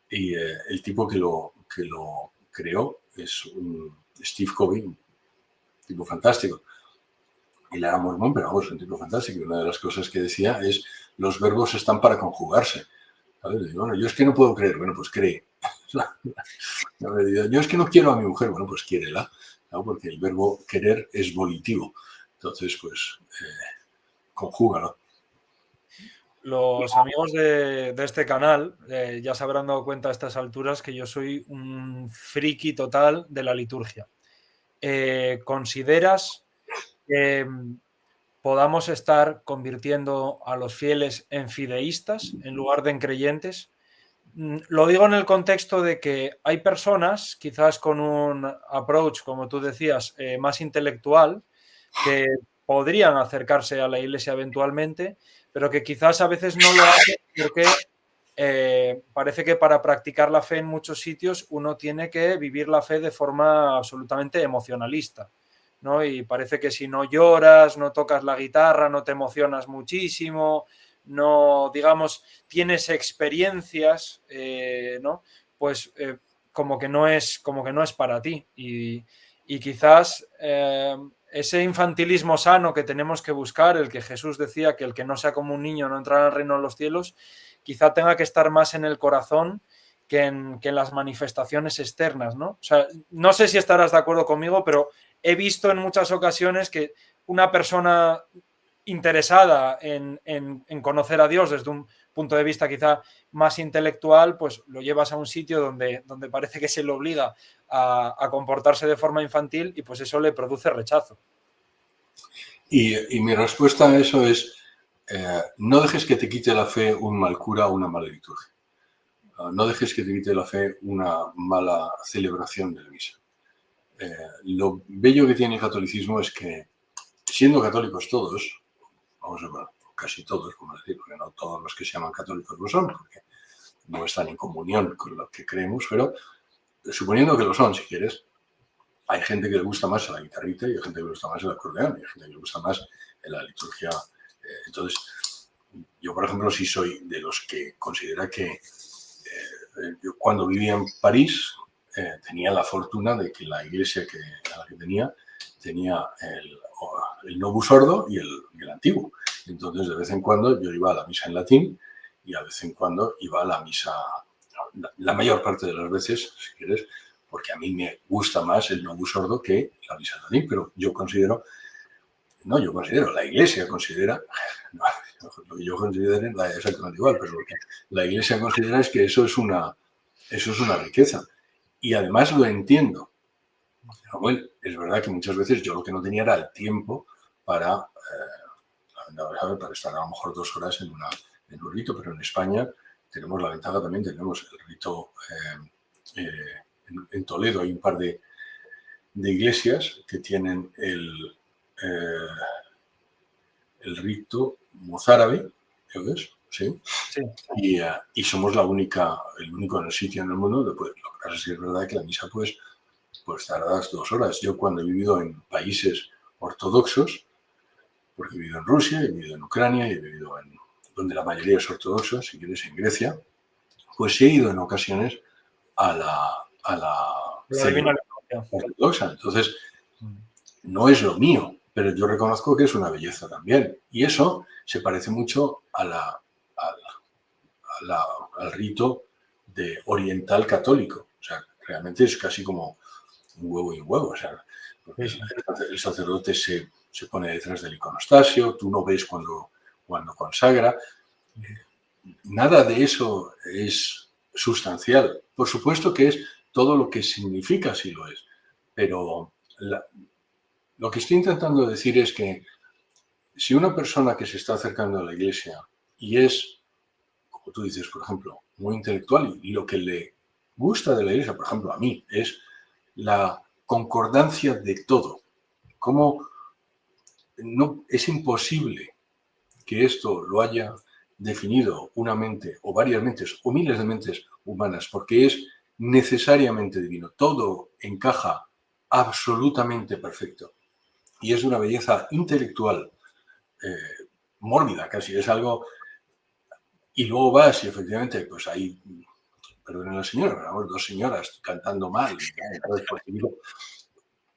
y el tipo que lo creó es Steve Covey, un tipo fantástico. Él era mormón, pero vamos, un tipo fantástico. Y una de las cosas que decía es, los verbos están para conjugarse. ¿Sabes? Digo, bueno, yo es que no puedo creer. Bueno, pues cree. Yo es que no quiero a mi mujer. Bueno, pues quiérela, ¿no? Porque el verbo querer es volitivo. Entonces, pues, conjúgalo. Los amigos de este canal ya se habrán dado cuenta a estas alturas que yo soy un friki total de la liturgia. ¿Consideras que podamos estar convirtiendo a los fieles en fideístas en lugar de en creyentes? Lo digo en el contexto de que hay personas, quizás con un approach, como tú decías, más intelectual, que podrían acercarse a la Iglesia eventualmente, pero que quizás a veces no lo hacen porque parece que para practicar la fe en muchos sitios uno tiene que vivir la fe de forma absolutamente emocionalista, ¿no? Y parece que si no lloras, no tocas la guitarra, no te emocionas muchísimo, no, digamos, tienes experiencias, ¿no? Pues como que no es para ti. Y quizás ese infantilismo sano que tenemos que buscar, el que Jesús decía que el que no sea como un niño no entrará al reino de los cielos, quizá tenga que estar más en el corazón que en las manifestaciones externas, ¿no? O sea, no sé si estarás de acuerdo conmigo, pero he visto en muchas ocasiones que una persona interesada en conocer a Dios desde un punto de vista quizá más intelectual, pues lo llevas a un sitio donde parece que se le obliga a comportarse de forma infantil y pues eso le produce rechazo. Y mi respuesta a eso es, no dejes que te quite la fe un mal cura o una mala liturgia. No dejes que te quite la fe una mala celebración de la misa. Lo bello que tiene el catolicismo es que, siendo católicos todos, vamos a ver, casi todos, como decir, porque no todos los que se llaman católicos lo son, porque no están en comunión con lo que creemos, pero suponiendo que lo son, si quieres, hay gente que le gusta más la guitarrita y hay gente que le gusta más el acordeón y hay gente que le gusta más la liturgia. Entonces, yo, por ejemplo, sí soy de los que considera que yo cuando vivía en París tenía la fortuna de que la iglesia a la que tenía el Novus Ordo y el antiguo. Entonces, de vez en cuando yo iba a la misa en latín y a vez en cuando iba a la misa, la mayor parte de las veces, si quieres, porque a mí me gusta más el Novus Ordo que la misa en latín, pero yo considero, la iglesia considera, lo que yo considero es exactamente igual, pero lo que la iglesia considera es que eso es una riqueza. Y además lo entiendo. Bueno, es verdad que muchas veces yo lo que no tenía era el tiempo para estar a lo mejor 2 horas en un rito, pero en España tenemos la ventaja también, tenemos el rito en Toledo, hay un par de iglesias que tienen el rito mozárabe, ¿ves? ¿Sí? Sí. Y somos el único en el sitio en el mundo donde lo que pasa es que es verdad que la misa pues tardas 2 horas. Yo cuando he vivido en países ortodoxos, porque he vivido en Rusia, he vivido en Ucrania, he vivido en donde la mayoría es ortodoxa, si quieres, en Grecia, pues he ido en ocasiones a la celebración ortodoxa. Entonces, no es lo mío, pero yo reconozco que es una belleza también. Y eso se parece mucho al rito oriental católico. O sea, realmente es casi como un huevo y un huevo. O sea, el sacerdote se pone detrás del iconostasio, tú no ves cuando consagra. Nada de eso es sustancial. Por supuesto que es todo lo que significa, sí lo es. Pero lo que estoy intentando decir es que si una persona que se está acercando a la iglesia y es, como tú dices, por ejemplo, muy intelectual y lo que le gusta de la iglesia, por ejemplo, a mí, es la concordancia de todo. Cómo no es imposible que esto lo haya definido una mente o varias mentes o miles de mentes humanas, porque es necesariamente divino. Todo encaja absolutamente perfecto. Y es de una belleza intelectual mórbida casi. Es algo... Y luego vas y efectivamente pues hay, perdonen la señora, pero 2 señoras cantando mal.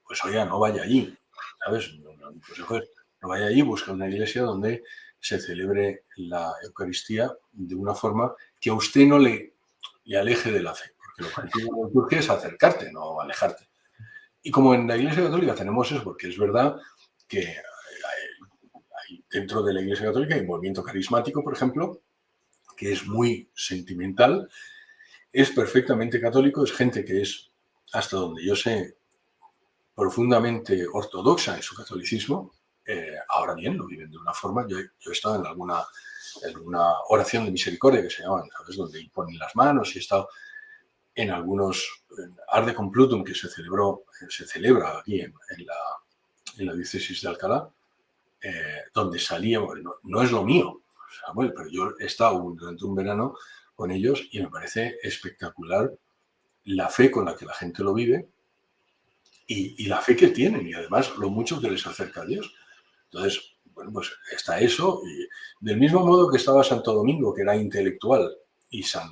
Pues oiga, no vaya allí, ¿sabes? Mi consejo es, no vaya allí, busca una iglesia donde se celebre la Eucaristía de una forma que a usted no le aleje de la fe, porque lo objetivo de la liturgia es acercarte, no alejarte. Y como en la Iglesia Católica tenemos eso, porque es verdad que dentro de la Iglesia Católica hay un movimiento carismático, por ejemplo, que es muy sentimental, es perfectamente católico, es gente que es, hasta donde yo sé, profundamente ortodoxa en su catolicismo. Ahora bien, lo viven de una forma. Yo he estado en alguna oración de misericordia que se llaman, ¿sabes? Donde ponen las manos y he estado en algunos Arde Complutum que se celebra aquí en la diócesis de Alcalá, donde salía, bueno, no es lo mío, Samuel, pero yo he estado durante un verano con ellos y me parece espectacular la fe con la que la gente lo vive y la fe que tienen y además lo mucho que les acerca a Dios. Entonces, bueno, pues está eso. Y del mismo modo que estaba Santo Domingo, que era intelectual, y San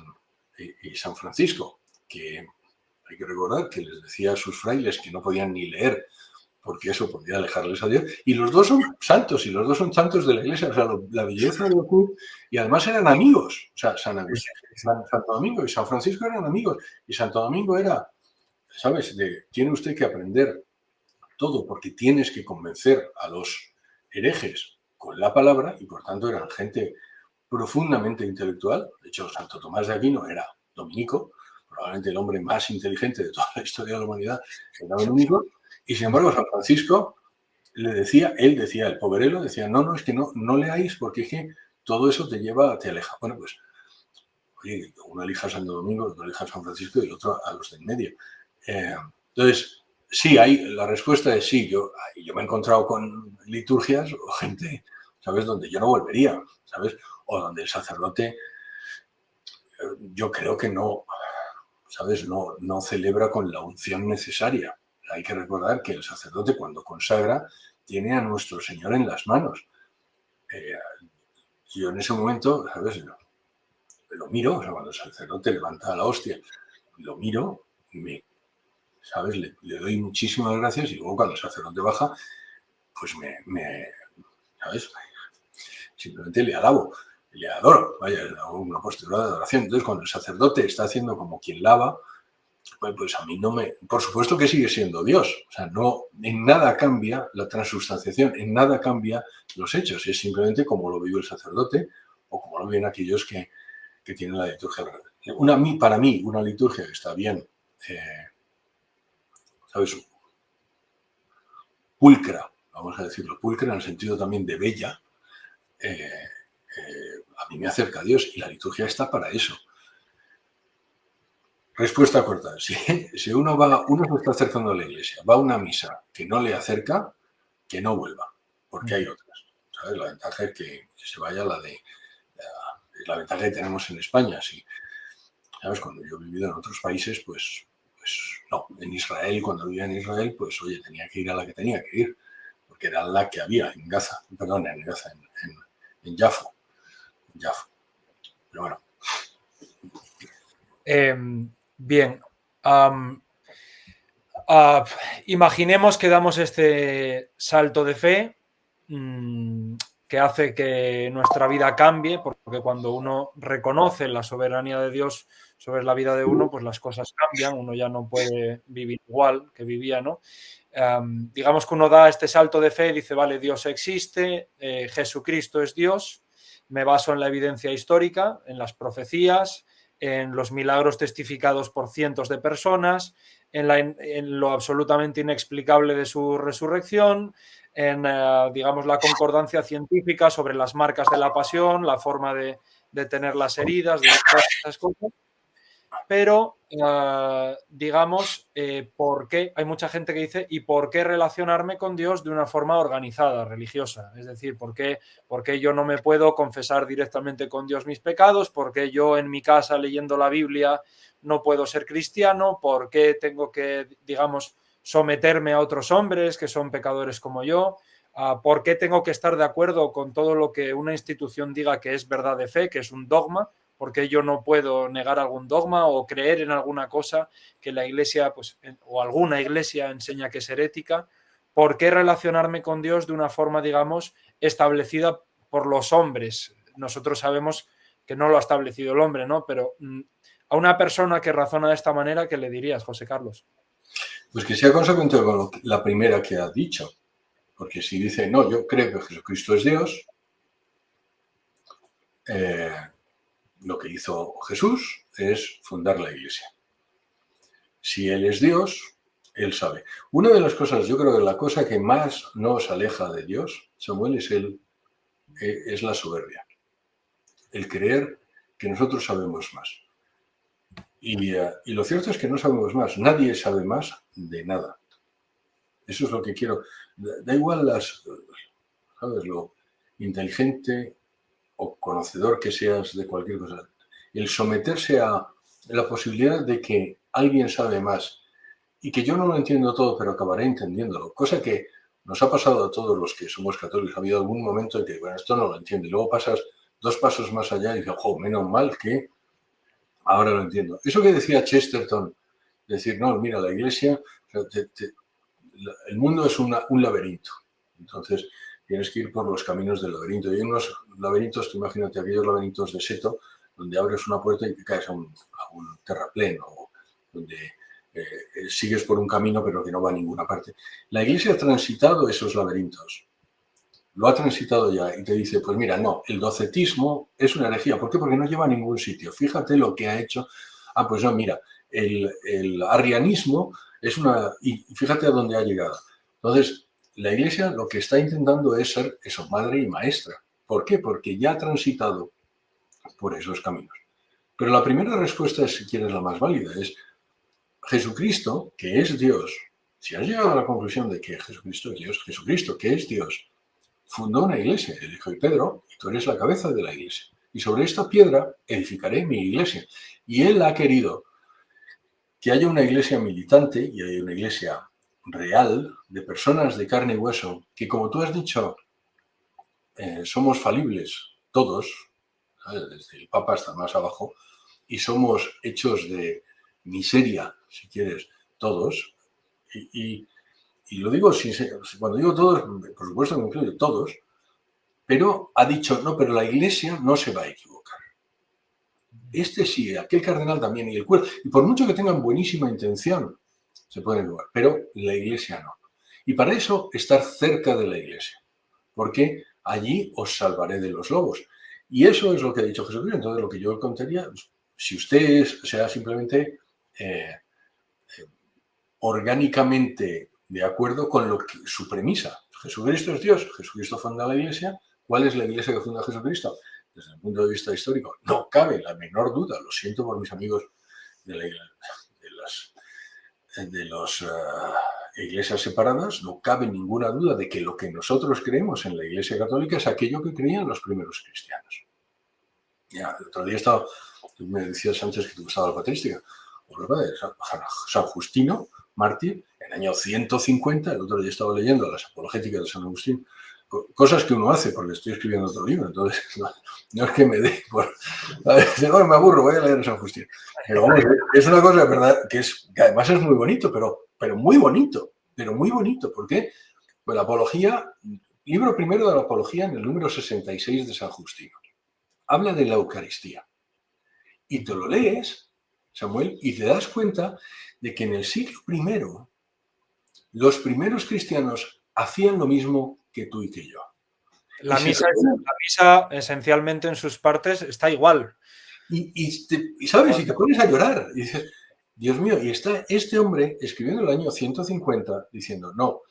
Francisco, que hay que recordar que les decía a sus frailes que no podían ni leer porque eso podía alejarles a Dios. Y los dos son santos, y los dos son santos de la Iglesia. O sea, la belleza de Ocú, y además eran amigos. O sea, Santo Domingo y San Francisco eran amigos. Y Santo Domingo era, ¿sabes? Tiene usted que aprender todo porque tienes que convencer a los herejes con la palabra y por tanto eran gente profundamente intelectual. De hecho, Santo Tomás de Aquino era dominico, probablemente el hombre más inteligente de toda la historia de la humanidad, era dominico, y sin embargo San Francisco él decía, el poverelo, decía, no, es que no leáis porque es que todo eso te aleja. Bueno, pues, oye, uno elija a Santo Domingo, otro elija a San Francisco y el otro a los de en medio. Entonces, sí, la respuesta es sí. Yo me he encontrado con liturgias o gente, ¿sabes?, donde yo no volvería, ¿sabes? O donde el sacerdote, yo creo que no, ¿sabes?, no celebra con la unción necesaria. hay que recordar que el sacerdote cuando consagra tiene a nuestro Señor en las manos. Yo en ese momento, ¿sabes? Lo miro, o sea, cuando el sacerdote levanta la hostia, lo miro, ¿sabes? Le doy muchísimas gracias y luego cuando el sacerdote baja, pues ¿sabes? Simplemente le alabo, le adoro, vaya, hago una postura de adoración. Entonces, cuando el sacerdote está haciendo como quien lava, pues a mí no me... Por supuesto que sigue siendo Dios, o sea, no, en nada cambia la transubstanciación, en nada cambia los hechos, es simplemente como lo vive el sacerdote o como lo ven aquellos que tienen la liturgia. Para mí, una liturgia que está bien, ¿sabes? Pulcra, vamos a decirlo, pulcra en el sentido también de bella, a mí me acerca a Dios y la liturgia está para eso. Respuesta corta. Si uno se está acercando a la iglesia, va a una misa que no le acerca, que no vuelva, porque hay otras. ¿Sabes? La ventaja es que se vaya la ventaja que tenemos en España. Sí. ¿Sabes? Cuando yo he vivido en otros países, pues no. En Israel, cuando vivía en Israel, pues oye, tenía que ir a la que tenía que ir, porque era la que había en Gaza, perdón, en Gaza, en Jafo. Pero bueno. Bien. Imaginemos que damos este salto de fe que hace que nuestra vida cambie, porque cuando uno reconoce la soberanía de Dios sobre la vida de uno, pues las cosas cambian, uno ya no puede vivir igual que vivía, ¿no? Digamos que uno da este salto de fe y dice, vale, Dios existe, Jesucristo es Dios, me baso en la evidencia histórica, en las profecías, en los milagros testificados por cientos de personas, en lo absolutamente inexplicable de su resurrección, en, digamos, la concordancia científica sobre las marcas de la pasión, la forma de tener las heridas, de todas estas cosas. Pero, digamos, ¿por qué? Hay mucha gente que dice, ¿y por qué relacionarme con Dios de una forma organizada, religiosa? Es decir, ¿por qué yo no me puedo confesar directamente con Dios mis pecados? ¿Por qué yo en mi casa leyendo la Biblia no puedo ser cristiano? ¿Por qué tengo que, digamos, someterme a otros hombres que son pecadores como yo? ¿Por qué tengo que estar de acuerdo con todo lo que una institución diga que es verdad de fe, que es un dogma? Porque yo no puedo negar algún dogma o creer en alguna cosa que la iglesia, pues, o alguna iglesia enseña que es herética. ¿Por qué relacionarme con Dios de una forma, digamos, establecida por los hombres? Nosotros sabemos que no lo ha establecido el hombre, ¿no? Pero a una persona que razona de esta manera, ¿qué le dirías, José Carlos? Pues que sea consecuente con la primera que ha dicho. Porque si dice, no, yo creo que Jesucristo es Dios, lo que hizo Jesús es fundar la iglesia. Si Él es Dios, Él sabe. Una de las cosas, yo creo que la cosa que más nos aleja de Dios, Samuel, es la soberbia. El creer que nosotros sabemos más. Y lo cierto es que no sabemos más. Nadie sabe más de nada. Eso es lo que quiero. Da igual ¿sabes? Lo inteligente o conocedor que seas de cualquier cosa. El someterse a la posibilidad de que alguien sabe más y que yo no lo entiendo todo, pero acabaré entendiéndolo. Cosa que nos ha pasado a todos los que somos católicos. Ha habido algún momento en que, bueno, esto no lo entiendo. Y luego pasas 2 pasos más allá y dices, jo, menos mal que ahora lo entiendo. Eso que decía Chesterton, decir, no, mira, la iglesia, el mundo es un laberinto. Entonces, tienes que ir por los caminos del laberinto. Y hay unos laberintos, imagínate, aquellos laberintos de seto, donde abres una puerta y te caes a un terraplén, o donde sigues por un camino pero que no va a ninguna parte. La iglesia ha transitado esos laberintos. Lo ha transitado ya y te dice, pues mira, no, el docetismo es una herejía. ¿Por qué? Porque no lleva a ningún sitio. Fíjate lo que ha hecho. Pues no, mira, el arrianismo es una... Y fíjate a dónde ha llegado. Entonces, la iglesia lo que está intentando es ser eso, madre y maestra. ¿Por qué? Porque ya ha transitado por esos caminos. Pero la primera respuesta es, si quieres, la más válida, es Jesucristo, que es Dios. Si has llegado a la conclusión de que Jesucristo es Dios, Jesucristo, que es Dios, fundó una iglesia, el hijo de Pedro, y tú eres la cabeza de la iglesia. Y sobre esta piedra edificaré mi iglesia. Y él ha querido que haya una iglesia militante y haya una iglesia real de personas de carne y hueso que, como tú has dicho, somos falibles todos, ¿sabes? Desde el Papa hasta más abajo, y somos hechos de miseria, si quieres, todos. Y lo digo, cuando digo todos, por supuesto que me incluyo todos, pero ha dicho, no, pero la Iglesia no se va a equivocar. Este sí, aquel cardenal también, y el cura, y por mucho que tengan buenísima intención, se pueden equivocar, pero la Iglesia no. Y para eso, estar cerca de la Iglesia, porque allí os salvaré de los lobos. Y eso es lo que ha dicho Jesucristo. Entonces, lo que yo contaría, si usted sea simplemente orgánicamente de acuerdo con lo que, su premisa. Jesucristo es Dios, Jesucristo funda la Iglesia. ¿Cuál es la Iglesia que funda Jesucristo? Desde el punto de vista histórico, no cabe la menor duda. Lo siento por mis amigos de las iglesias separadas, no cabe ninguna duda de que lo que nosotros creemos en la Iglesia Católica es aquello que creían los primeros cristianos. Ya, el otro día me decía Sánchez que te gustaba la patrística. San Justino, mártir, en el año 150, el otro día estaba leyendo las apologéticas de San Agustín, cosas que uno hace porque estoy escribiendo otro libro, entonces no es que me dé por... No, me aburro, voy a leer a San Agustín. Pero vamos, es una cosa, ¿verdad?, que además es muy bonito, pero muy bonito, ¿por qué? Pues la apología, libro primero de la apología, en el número 66 de San Justino, habla de la Eucaristía. Y te lo lees, Samuel, y te das cuenta de que en el siglo I los primeros cristianos hacían lo mismo que tú y que yo. La misa esencialmente en sus partes está igual. Y sabes, y te pones a llorar y dices, Dios mío, y está este hombre escribiendo en el año 150 diciendo, no,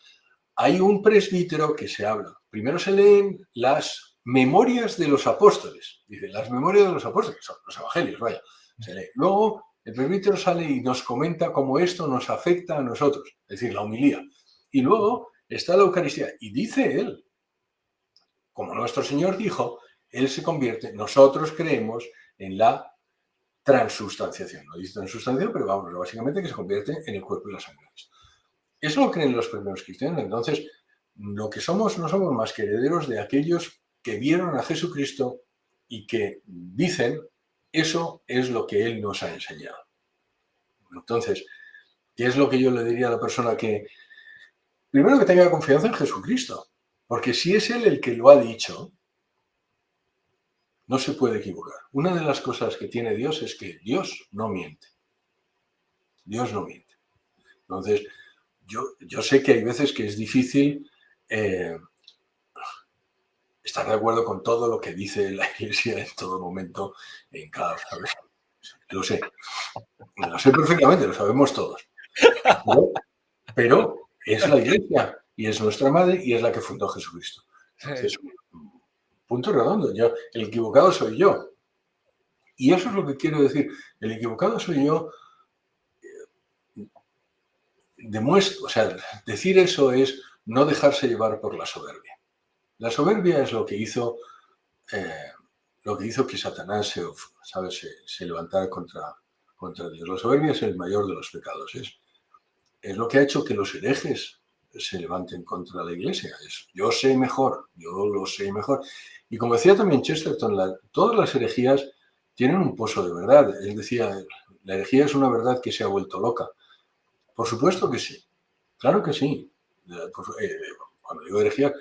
hay un presbítero que se habla. Primero se leen las memorias de los apóstoles. Dice, las memorias de los apóstoles, son los evangelios, vaya. Se lee. Luego el presbítero sale y nos comenta cómo esto nos afecta a nosotros, es decir, la homilía. Y luego está la Eucaristía. Y dice él, como nuestro Señor dijo, él se convierte, nosotros creemos en la transubstanciación. No dice transubstanciación, pero vamos, básicamente que se convierte en el cuerpo y la sangre. Eso lo creen los primeros cristianos. Entonces, lo que somos no somos más que herederos de aquellos que vieron a Jesucristo y que dicen, eso es lo que Él nos ha enseñado. Entonces, ¿qué es lo que yo le diría a la persona que, primero, que tenga confianza en Jesucristo? Porque si es Él el que lo ha dicho, no se puede equivocar. Una de las cosas que tiene Dios es que Dios no miente. Dios no miente. Entonces, yo sé que hay veces que es difícil estar de acuerdo con todo lo que dice la Iglesia en todo momento, en cada... ¿sabes? Lo sé perfectamente, lo sabemos todos. Pero es la Iglesia y es nuestra madre y es la que fundó Jesucristo. Entonces, punto redondo. El equivocado soy yo. Y eso es lo que quiero decir. El equivocado soy yo. Decir eso es no dejarse llevar por la soberbia. La soberbia es lo que hizo que Satanás se levantara contra Dios. La soberbia es el mayor de los pecados. Es lo que ha hecho que los herejes se levanten contra la Iglesia. Yo sé mejor, yo lo sé mejor. Y como decía también Chesterton, todas las herejías tienen un pozo de verdad. Él decía, la herejía es una verdad que se ha vuelto loca. Por supuesto que sí. Claro que sí. Cuando digo herejía,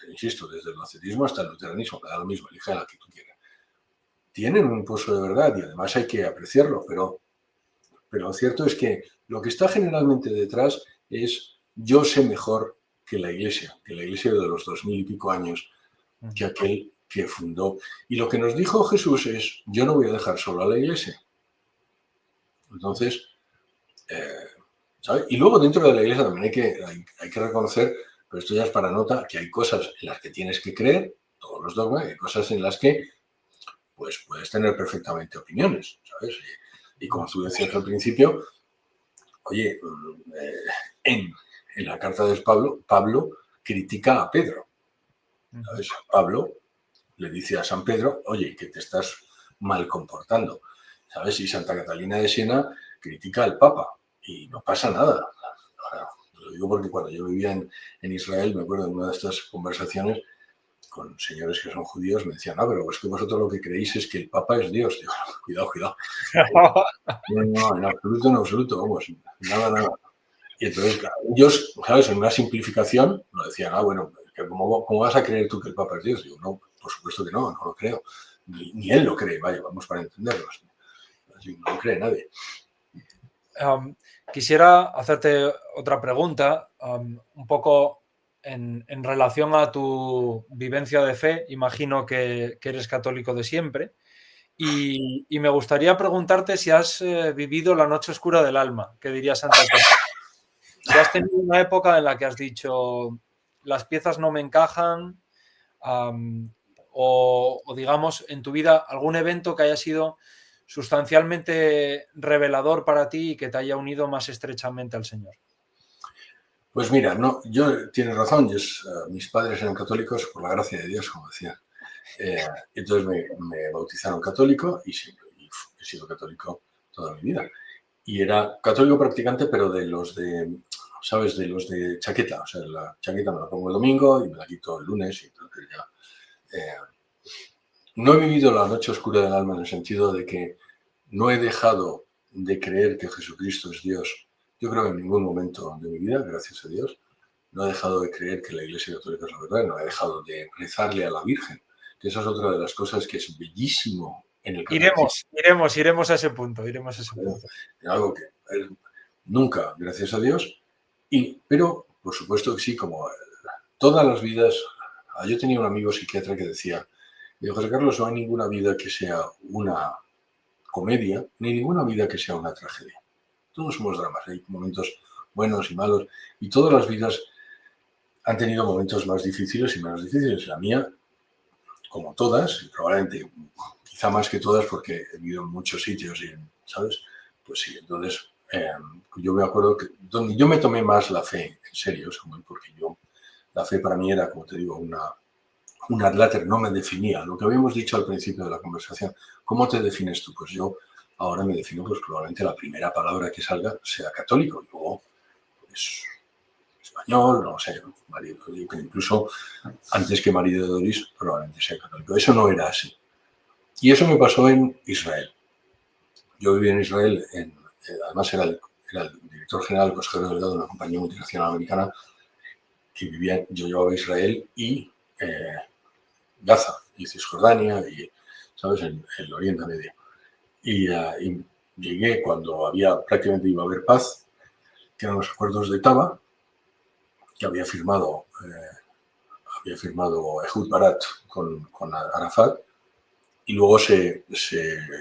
insisto, desde el gnosticismo hasta el luteranismo, me da lo mismo, elige la que tú quieras. Tienen un pozo de verdad y además hay que apreciarlo, pero lo cierto es que lo que está generalmente detrás es yo sé mejor que la Iglesia de los 2000 y pico años, que aquel que fundó. Y lo que nos dijo Jesús es, yo no voy a dejar solo a la Iglesia. Entonces, ¿sabes? Y luego dentro de la Iglesia también hay que reconocer, pero esto ya es para nota, que hay cosas en las que tienes que creer, todos los dogmas, hay cosas en las que pues puedes tener perfectamente opiniones, ¿sabes? Y como tú decías al principio, oye, en la carta de Pablo critica a Pedro. ¿Sabes? Pablo le dice a San Pedro, oye, que te estás mal comportando. ¿Sabes? Y Santa Catalina de Siena critica al Papa y no pasa nada. Ahora, Lo digo porque cuando yo vivía en Israel, me acuerdo de una de estas conversaciones con señores que son judíos, me decían, pero es que vosotros lo que creéis es que el Papa es Dios. Digo, cuidado, cuidado. No, en absoluto, vamos, nada. Y entonces, claro, ellos, ¿sabes? En una simplificación, lo decían, bueno, ¿cómo vas a creer tú que el Papa es Dios? Digo, no, por supuesto que no lo creo. Ni él lo cree, vaya, vamos para entenderlos. Así, no lo cree nadie. Quisiera hacerte otra pregunta, un poco en relación a tu vivencia de fe. Imagino que eres católico de siempre. Y me gustaría preguntarte si has vivido la noche oscura del alma, que diría Santa Teresa. Si has tenido una época en la que has dicho, las piezas no me encajan, o digamos, en tu vida, algún evento que haya sido sustancialmente revelador para ti y que te haya unido más estrechamente al Señor. Pues mira, no, tienes razón, mis padres eran católicos por la gracia de Dios, como decía. Entonces me bautizaron católico y he sido católico toda mi vida. Y era católico practicante, pero de los de, ¿sabes? De los de chaqueta. O sea, la chaqueta me la pongo el domingo y me la quito el lunes. Y entonces ya. No he vivido la noche oscura del alma en el sentido de que no he dejado de creer que Jesucristo es Dios. Yo creo que en ningún momento de mi vida, gracias a Dios, no he dejado de creer que la Iglesia Católica es la verdad, no he dejado de rezarle a la Virgen, que esa es otra de las cosas que es bellísimo en el catolicismo. Iremos a ese punto, Algo que nunca, gracias a Dios, pero por supuesto que sí, como todas las vidas. Yo tenía un amigo psiquiatra que decía, José Carlos, no hay ninguna vida que sea una comedia, ni ninguna vida que sea una tragedia. Todos somos dramas, hay momentos buenos y malos, y todas las vidas han tenido momentos más difíciles y menos difíciles. La mía, como todas, y probablemente quizá más que todas porque he vivido en muchos sitios, y, ¿sabes? Pues sí, entonces yo me acuerdo que donde yo me tomé más la fe en serio, porque la fe para mí era, como te digo, un adláter, no me definía. Lo que habíamos dicho al principio de la conversación, ¿cómo te defines tú? Pues yo ahora me defino, pues probablemente la primera palabra que salga sea católico, y luego pues, español, no sé, marido, incluso antes que marido de Doris, probablemente sea católico. Eso no era así. Y eso me pasó en Israel. Yo viví en Israel, además era el director general, consejero delegado de una compañía multinacional americana, que yo llevaba a Israel y Gaza y Cisjordania y, ¿sabes?, en el Oriente Medio. Y llegué cuando prácticamente iba a haber paz, que eran los acuerdos de Taba, que había firmado Ehud Barat con Arafat, y luego se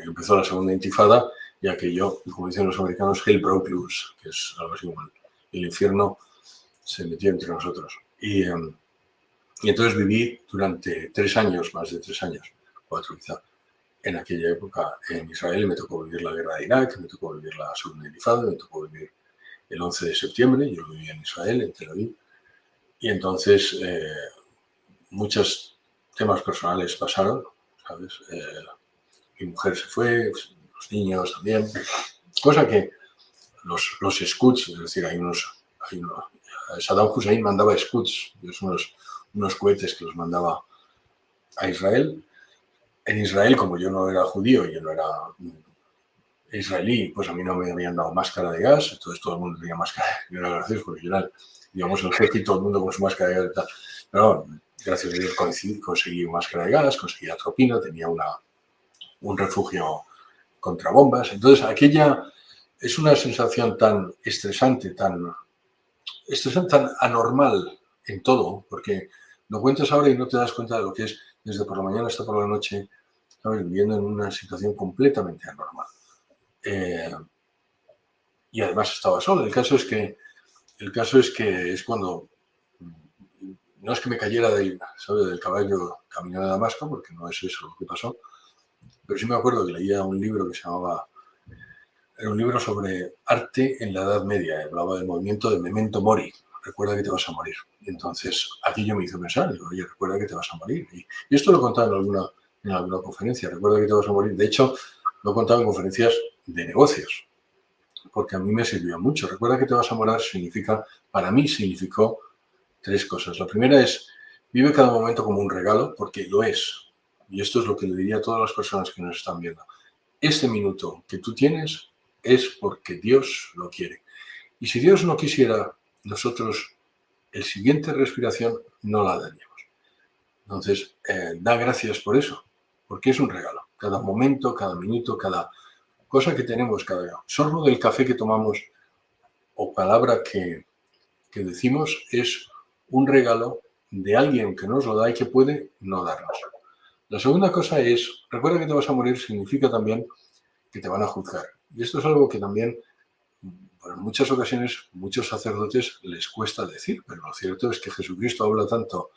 empezó la segunda intifada, y aquello, como dicen los americanos, hell broke loose, que es algo así como el infierno se metió entre nosotros. Y entonces viví durante 3 años, más de 3 años, 4 quizá, en aquella época en Israel. Me tocó vivir la guerra de Irak, me tocó vivir la segunda intifada, me tocó vivir el 11 de septiembre, yo vivía en Israel, en Tel Aviv, y entonces muchos temas personales pasaron, ¿sabes? Mi mujer se fue, los niños también, cosa que los Scuds, es decir, Saddam Hussein mandaba Scuds, unos cohetes que los mandaba a Israel. En Israel, como yo no era judío y yo no era israelí, pues a mí no me habían dado máscara de gas, entonces todo el mundo tenía máscara. Yo era gracioso porque yo era, digamos, el jefe y todo el mundo con su máscara de gas y tal. Pero gracias a Dios conseguí máscara de gas, conseguí atropina, tenía un refugio contra bombas. Entonces aquella es una sensación tan estresante, tan anormal en todo, porque lo cuentas ahora y no te das cuenta de lo que es desde por la mañana hasta por la noche, ¿sabes?, viviendo en una situación completamente anormal. Y además estaba solo. El caso es que es cuando, no es que me cayera del caballo camino de Damasco, porque no es eso lo que pasó, pero sí me acuerdo que leía un libro que se llamaba, era un libro sobre arte en la Edad Media, hablaba del movimiento de Memento Mori, recuerda que te vas a morir. Y entonces aquello me hizo pensar, digo, oye, recuerda que te vas a morir. Y esto lo he contado en alguna conferencia, recuerda que te vas a morir. De hecho, lo he contado en conferencias de negocios. porque a mí me sirvió mucho. Recuerda que te vas a morir para mí significó 3 cosas. La primera es, vive cada momento como un regalo, porque lo es. Y esto es lo que le diría a todas las personas que nos están viendo. Este minuto que tú tienes es porque Dios lo quiere. Y si Dios no quisiera, nosotros el siguiente respiración no la daríamos. Entonces, da gracias por eso, porque es un regalo. Cada momento, cada minuto, cada cosa que tenemos, cada sorbo del café que tomamos o palabra que decimos es un regalo de alguien que nos lo da y que puede no darnos. La segunda cosa es, recuerda que te vas a morir significa también que te van a juzgar. Y esto es algo que también, bueno, en muchas ocasiones, muchos sacerdotes les cuesta decir, pero lo cierto es que Jesucristo habla tanto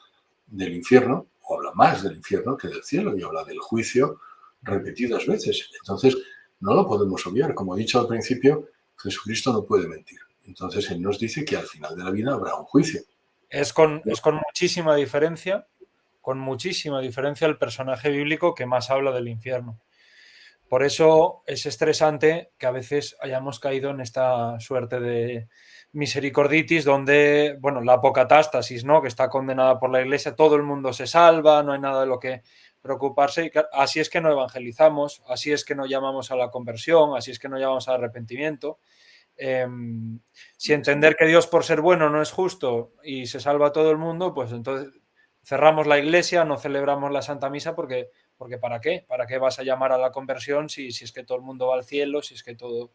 del infierno, o habla más del infierno que del cielo, y habla del juicio repetidas veces. Entonces, no lo podemos obviar. Como he dicho al principio, Jesucristo no puede mentir. Entonces, Él nos dice que al final de la vida habrá un juicio. Es con muchísima diferencia el personaje bíblico que más habla del infierno. Por eso es estresante que a veces hayamos caído en esta suerte de misericorditis donde, bueno, la apocatástasis, ¿no?, que está condenada por la Iglesia, todo el mundo se salva, no hay nada de lo que preocuparse. Y así es que no evangelizamos, así es que no llamamos a la conversión, así es que no llamamos al arrepentimiento. Si entender que Dios por ser bueno no es justo y se salva a todo el mundo, pues entonces cerramos la iglesia, no celebramos la Santa Misa porque ¿para qué? ¿Para qué vas a llamar a la conversión si es que todo el mundo va al cielo, si es que todo...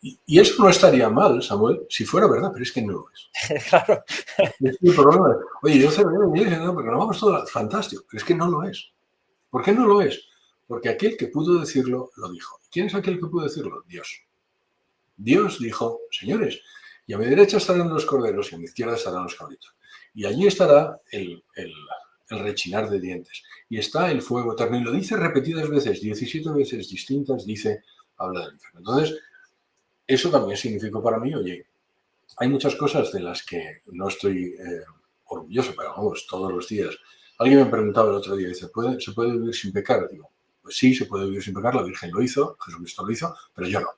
Y eso no estaría mal, Samuel, si fuera verdad, pero es que no lo es. Claro. Es el problema. Oye, yo celebré la iglesia, no, porque nos vamos todos, fantástico, pero es que no lo es. ¿Por qué no lo es? Porque aquel que pudo decirlo, lo dijo. ¿Quién es aquel que pudo decirlo? Dios. Dios dijo, señores, y a mi derecha estarán los corderos y a mi izquierda estarán los cabritos. Y allí estará el rechinar de dientes. Y está el fuego eterno. Y lo dice repetidas veces, 17 veces distintas, habla del infierno. Entonces, eso también significó para mí, oye, hay muchas cosas de las que no estoy orgulloso, pero vamos, todos los días. Alguien me preguntaba el otro día, dice, ¿se puede vivir sin pecar? Digo, pues sí, se puede vivir sin pecar, la Virgen lo hizo, Jesucristo lo hizo, pero yo no.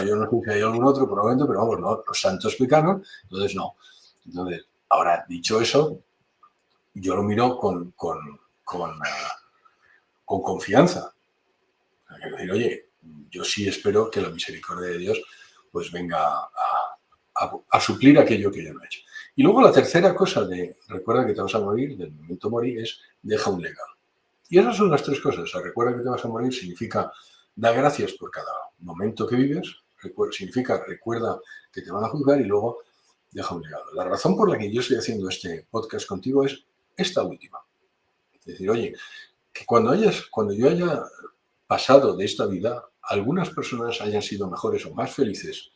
Yo no sé si hay algún otro probablemente, pero vamos, no, los santos pecaron, entonces no. Entonces, ahora, dicho eso, yo lo miro con confianza. Quiero decir, oye, yo sí espero que la misericordia de Dios pues venga a suplir aquello que yo no he hecho. Y luego la tercera cosa de recuerda que te vas a morir, del momento morir, es deja un legado. Y esas son las 3 cosas. O sea, recuerda que te vas a morir significa da gracias por cada momento que vives, significa recuerda que te van a juzgar y luego deja un legado. La razón por la que yo estoy haciendo este podcast contigo es esta última. Es decir, oye, que cuando yo haya pasado de esta vida, algunas personas hayan sido mejores o más felices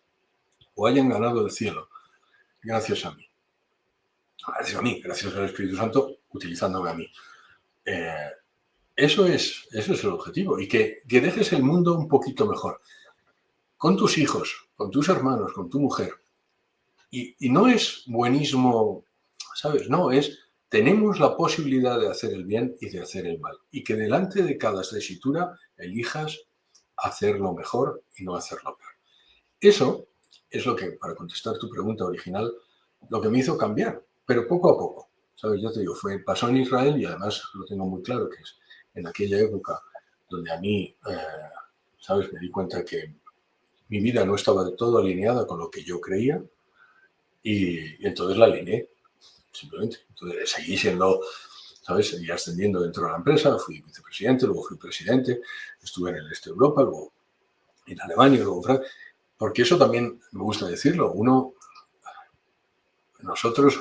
o hayan ganado el cielo gracias a mí. Gracias a mí, gracias al Espíritu Santo, utilizándome a mí. Eso es el objetivo. Y que dejes el mundo un poquito mejor. Con tus hijos, con tus hermanos, con tu mujer. Y no es buenismo, ¿sabes? No, tenemos la posibilidad de hacer el bien y de hacer el mal. Y que delante de cada tesitura elijas hacerlo mejor y no hacerlo peor. Eso es lo que, para contestar tu pregunta original, lo que me hizo cambiar, pero poco a poco. ¿Sabes? Yo te digo, pasó en Israel y además lo tengo muy claro que es en aquella época donde a mí, ¿sabes? Me di cuenta que mi vida no estaba de todo alineada con lo que yo creía y entonces la alineé, simplemente. Entonces seguí siendo, ¿sabes? Seguí ascendiendo dentro de la empresa, fui vicepresidente, luego fui presidente, estuve en el este de Europa, luego en Alemania, luego en Francia, porque eso también me gusta decirlo. Nosotros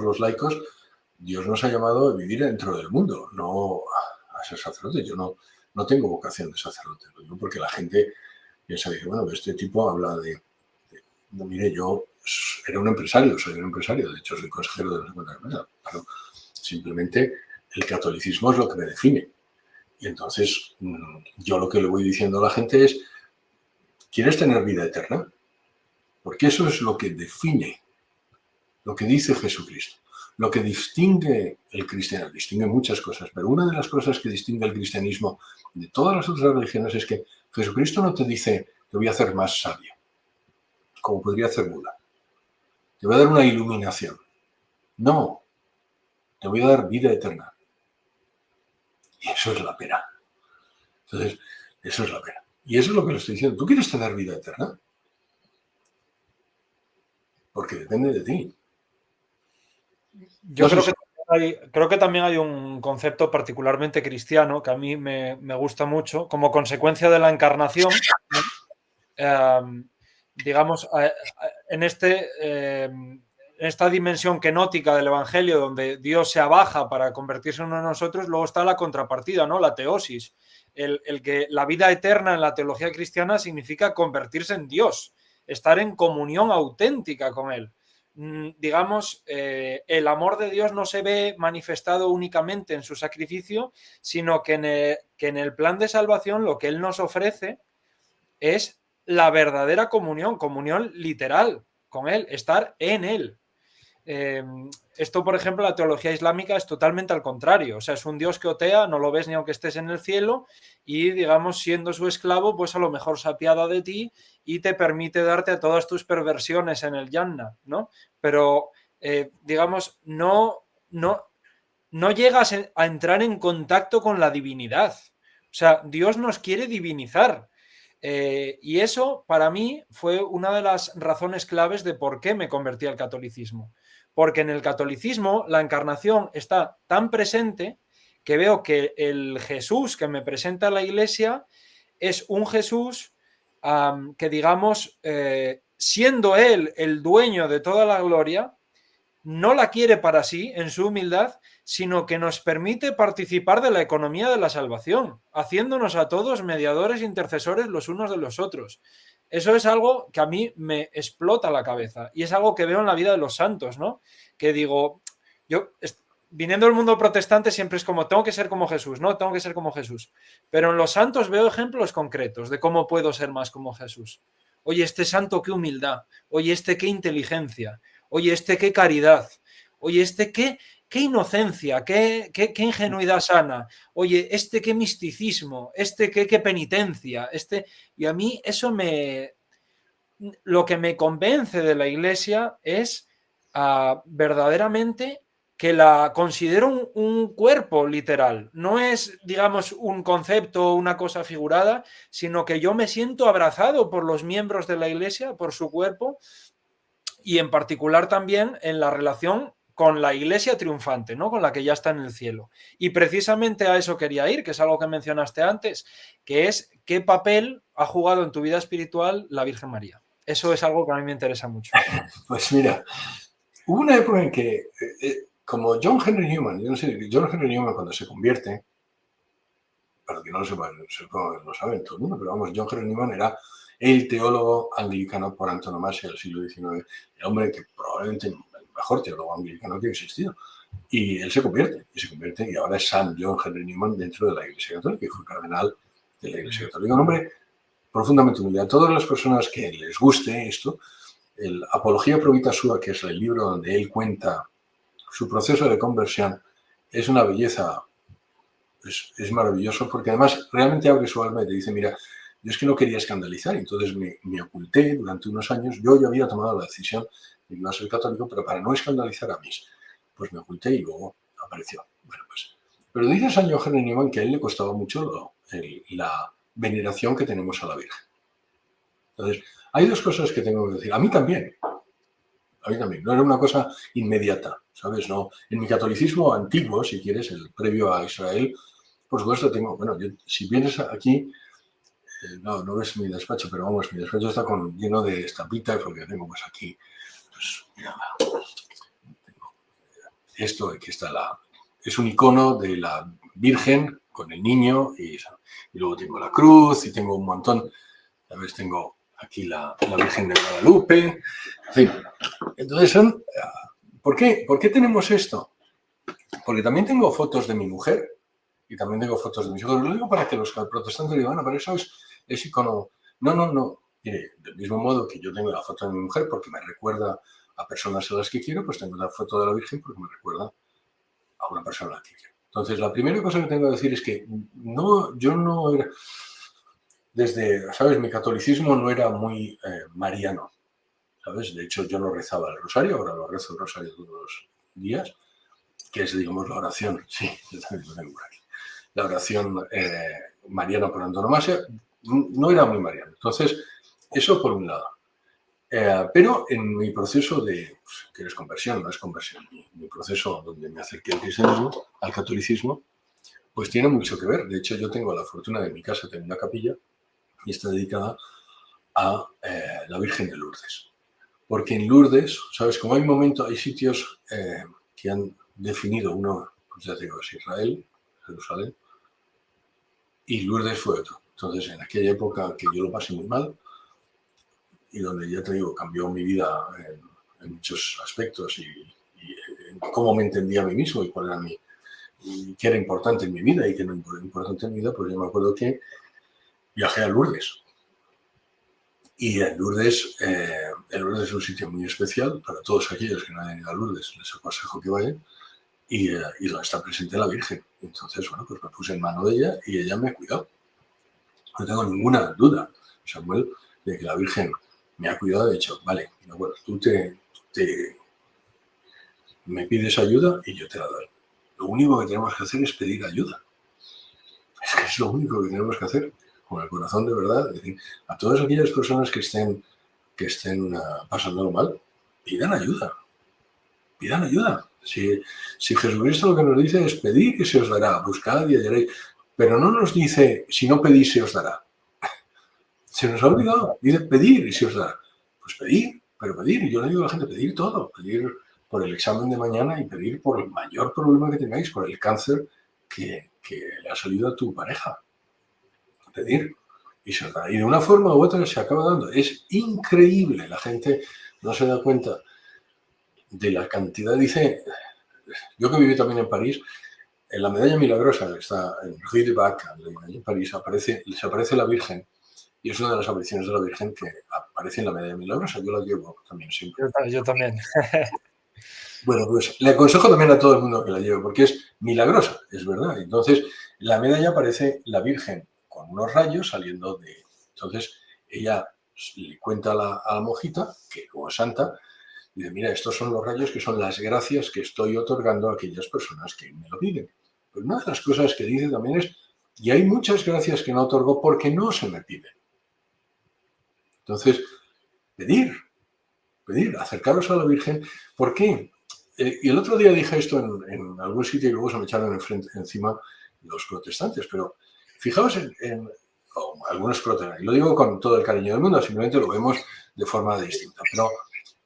los laicos, Dios nos ha llamado a vivir dentro del mundo, no a ser sacerdote. Yo no tengo vocación de sacerdote, lo digo porque la gente piensa, bueno, este tipo habla no, mire, yo era un empresario, soy un empresario, de hecho soy consejero de la Segunda Mesa, pero simplemente el catolicismo es lo que me define. Y entonces yo lo que le voy diciendo a la gente es, ¿quieres tener vida eterna? Porque eso es lo que define lo que dice Jesucristo. lo que distingue el cristianismo, distingue muchas cosas, pero una de las cosas que distingue el cristianismo de todas las otras religiones es que Jesucristo no te dice, te voy a hacer más sabio, como podría hacer Buda. Te voy a dar una iluminación. No, te voy a dar vida eterna. Y eso es la pena. Entonces, eso es la pena. Y eso es lo que le estoy diciendo. ¿Tú quieres tener vida eterna? Porque depende de ti. Yo creo que también hay un concepto particularmente cristiano que a mí me gusta mucho, como consecuencia de la encarnación, digamos, en esta dimensión kenótica del Evangelio, donde Dios se abaja para convertirse en uno de nosotros, luego está la contrapartida, ¿no? La teosis. El que la vida eterna en la teología cristiana significa convertirse en Dios, estar en comunión auténtica con Él. Digamos, el amor de Dios no se ve manifestado únicamente en su sacrificio, sino que en el plan de salvación lo que Él nos ofrece es la verdadera comunión literal con Él, estar en Él. Esto, por ejemplo, la teología islámica es totalmente al contrario. O sea, es un Dios que otea, no lo ves ni aunque estés en el cielo y, digamos, siendo su esclavo, pues a lo mejor se apiada de ti y te permite darte a todas tus perversiones en el Jannah, ¿no? Pero, digamos, no llegas a entrar en contacto con la divinidad. O sea, Dios nos quiere divinizar. Y eso, para mí, fue una de las razones claves de por qué me convertí al catolicismo. Porque en el catolicismo la encarnación está tan presente que veo que el Jesús que me presenta la Iglesia es un Jesús que, digamos, siendo Él el dueño de toda la gloria, no la quiere para sí, en su humildad, sino que nos permite participar de la economía de la salvación, haciéndonos a todos mediadores e intercesores los unos de los otros. Eso es algo que a mí me explota la cabeza y es algo que veo en la vida de los santos, ¿no? Que digo, yo, viniendo del mundo protestante, siempre es como, tengo que ser como Jesús, ¿no? Tengo que ser como Jesús. Pero en los santos veo ejemplos concretos de cómo puedo ser más como Jesús. Oye, este santo, qué humildad. Oye, este, qué inteligencia. Oye, este, qué caridad. Oye, este, qué inocencia, qué ingenuidad sana. Oye, este, qué misticismo. Este, qué penitencia. Y a mí eso lo que me convence de la Iglesia es verdaderamente que la considero un cuerpo literal. No es, digamos, un concepto o una cosa figurada, sino que yo me siento abrazado por los miembros de la Iglesia, por su cuerpo, y en particular también en la relación con la Iglesia triunfante, ¿no? Con la que ya está en el cielo. Y precisamente a eso quería ir, que es algo que mencionaste antes, que es qué papel ha jugado en tu vida espiritual la Virgen María. Eso es algo que a mí me interesa mucho. Pues mira, hubo una época en que, como John Henry Newman, yo no sé, John Henry Newman cuando se convierte, para que no lo sepan, lo saben todo el mundo, pero vamos, John Henry Newman era el teólogo anglicano por antonomasia del siglo XIX, el hombre que probablemente el mejor teólogo anglicano que ha existido. Y él se convierte, y ahora es San John Henry Newman dentro de la Iglesia Católica, y fue cardenal de la Iglesia Católica. Un hombre profundamente humilde. A todas las personas que les guste esto, el Apología Pro Vita Sua, que es el libro donde él cuenta su proceso de conversión, es una belleza, es maravilloso, porque además realmente abre su alma y te dice, mira, yo es que no quería escandalizar, entonces me oculté durante unos años. Yo ya había tomado la decisión de que iba a ser católico, pero para no escandalizar a mis, pues me oculté y luego apareció. Bueno, pues, pero dice San John Henry Newman que a él le costaba mucho la veneración que tenemos a la Virgen. Entonces, hay dos cosas que tengo que decir. A mí también. No era una cosa inmediata, ¿sabes? No. En mi catolicismo antiguo, si quieres, el previo a Israel, por supuesto tengo, bueno, si vienes aquí, no ves mi despacho, pero vamos, mi despacho está lleno de estampitas, porque tengo pues aquí, pues mira, esto, aquí está es un icono de la Virgen con el niño, y luego tengo la cruz, y tengo un montón, ¿sabes? Tengo aquí la Virgen de Guadalupe, en fin. Entonces, ¿por qué tenemos esto? Porque también tengo fotos de mi mujer y también tengo fotos de mis hijos. Lo digo para que los protestantes digan, pero eso es icono. No. Mire, del mismo modo que yo tengo la foto de mi mujer porque me recuerda a personas a las que quiero, pues tengo una foto de la Virgen porque me recuerda a una persona a la que quiero. Entonces, la primera cosa que tengo que decir es que yo no era, ¿sabes? Mi catolicismo no era muy mariano, ¿sabes? De hecho, yo no rezaba el rosario, ahora lo rezo el rosario todos los días, que es, digamos, la oración, sí, yo también lo tengo por aquí, la oración mariana por antonomasia, no era muy mariano. Entonces, eso por un lado. Pero en mi proceso que es conversión, no es conversión, mi proceso donde me acerqué al cristianismo, al catolicismo, pues tiene mucho que ver. De hecho, yo tengo la fortuna de en mi casa tener una capilla y está dedicada a la Virgen de Lourdes. Porque en Lourdes, ¿sabes? Como hay sitios que han definido uno, pues ya te digo, es Israel, Jerusalén, y Lourdes fue otro. Entonces, en aquella época que yo lo pasé muy mal, y donde, ya te digo, cambió mi vida en muchos aspectos y cómo me entendía a mí mismo y cuál era qué era importante en mi vida y qué no era importante en mi vida, pues yo me acuerdo que viajé a Lourdes. Y en Lourdes es un sitio muy especial para todos aquellos que no hayan ido a Lourdes, les aconsejo que vayan, y donde está presente la Virgen. Entonces, bueno, pues me puse en mano de ella y ella me cuidó. No tengo ninguna duda, Samuel, de que la Virgen me ha cuidado. De hecho, vale, bueno, tú me pides ayuda y yo te la doy. Lo único que tenemos que hacer es pedir ayuda. Es lo único que tenemos que hacer, con el corazón de verdad. Es decir, a todas aquellas personas que estén pasándolo mal, pidan ayuda. Pidan ayuda. Si Jesucristo lo que nos dice es pedid y se os dará, buscad y hallaréis. Pero no nos dice, si no pedís se os dará. Se nos ha olvidado. Dice pedir y se os dará. Pues pedir, pero pedir. Y yo le digo a la gente, pedir todo. Pedir por el examen de mañana y pedir por el mayor problema que tengáis, por el cáncer que le ha salido a tu pareja. Pedir y se os dará. Y de una forma u otra se acaba dando. Es increíble. La gente no se da cuenta de la cantidad. Dice, yo que viví también en París, en la medalla milagrosa que está en Rue de Bac, en París, se aparece la Virgen. Y es una de las apariciones de la Virgen que aparece en la medalla milagrosa. Yo la llevo también siempre. Yo también. Bueno, pues le aconsejo también a todo el mundo que la lleve, porque es milagrosa, es verdad. Entonces, la medalla aparece la Virgen con unos rayos saliendo de... Entonces, ella le cuenta a la monjita, que como es santa, dice, mira, estos son los rayos que son las gracias que estoy otorgando a aquellas personas que me lo piden. Pero una de las cosas que dice también es, y hay muchas gracias que no otorgo porque no se me piden. Entonces, pedir, acercaros a la Virgen. ¿Por qué? Y el otro día dije esto en algún sitio y luego se me echaron encima los protestantes, pero fijaos en algunos protestantes, y lo digo con todo el cariño del mundo, simplemente lo vemos de forma distinta, pero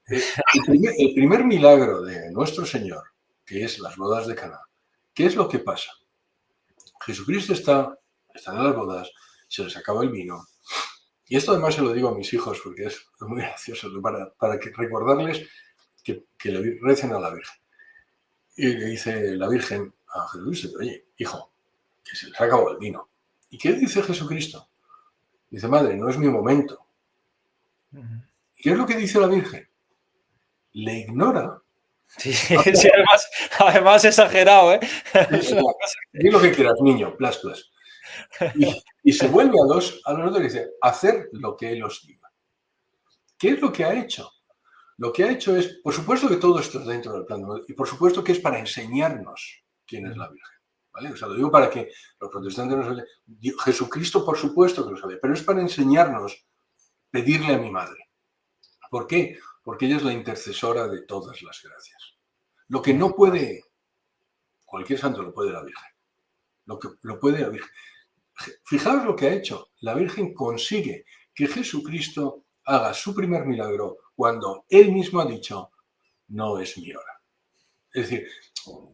el primer milagro de nuestro Señor, que es las bodas de Caná, ¿qué es lo que pasa? Jesucristo están en las bodas, se les acaba el vino. Y esto además se lo digo a mis hijos porque es muy gracioso, para recordarles que le recen a la Virgen. Y le dice la Virgen a Jesucristo, oye, hijo, que se les ha acabado el vino. ¿Y qué dice Jesucristo? Dice, madre, no es mi momento. ¿Y qué es lo que dice la Virgen? Le ignora. Sí, sí, además exagerado, ¿eh? Di lo que quieras, niño, plas, plas. Y se vuelve a los otros y dice, hacer lo que Él os diga. ¿Qué es lo que ha hecho? Lo que ha hecho es, por supuesto que todo esto es dentro del plan, y por supuesto que es para enseñarnos quién es la Virgen. ¿Vale? O sea, lo digo para que los protestantes no saben. Jesucristo, por supuesto que lo sabe, pero es para enseñarnos, pedirle a mi madre. ¿Por qué? Porque ella es la intercesora de todas las gracias. Lo que no puede, cualquier santo lo puede la Virgen. Lo puede la Virgen. Fijaos lo que ha hecho. La Virgen consigue que Jesucristo haga su primer milagro cuando Él mismo ha dicho, no es mi hora. Es decir,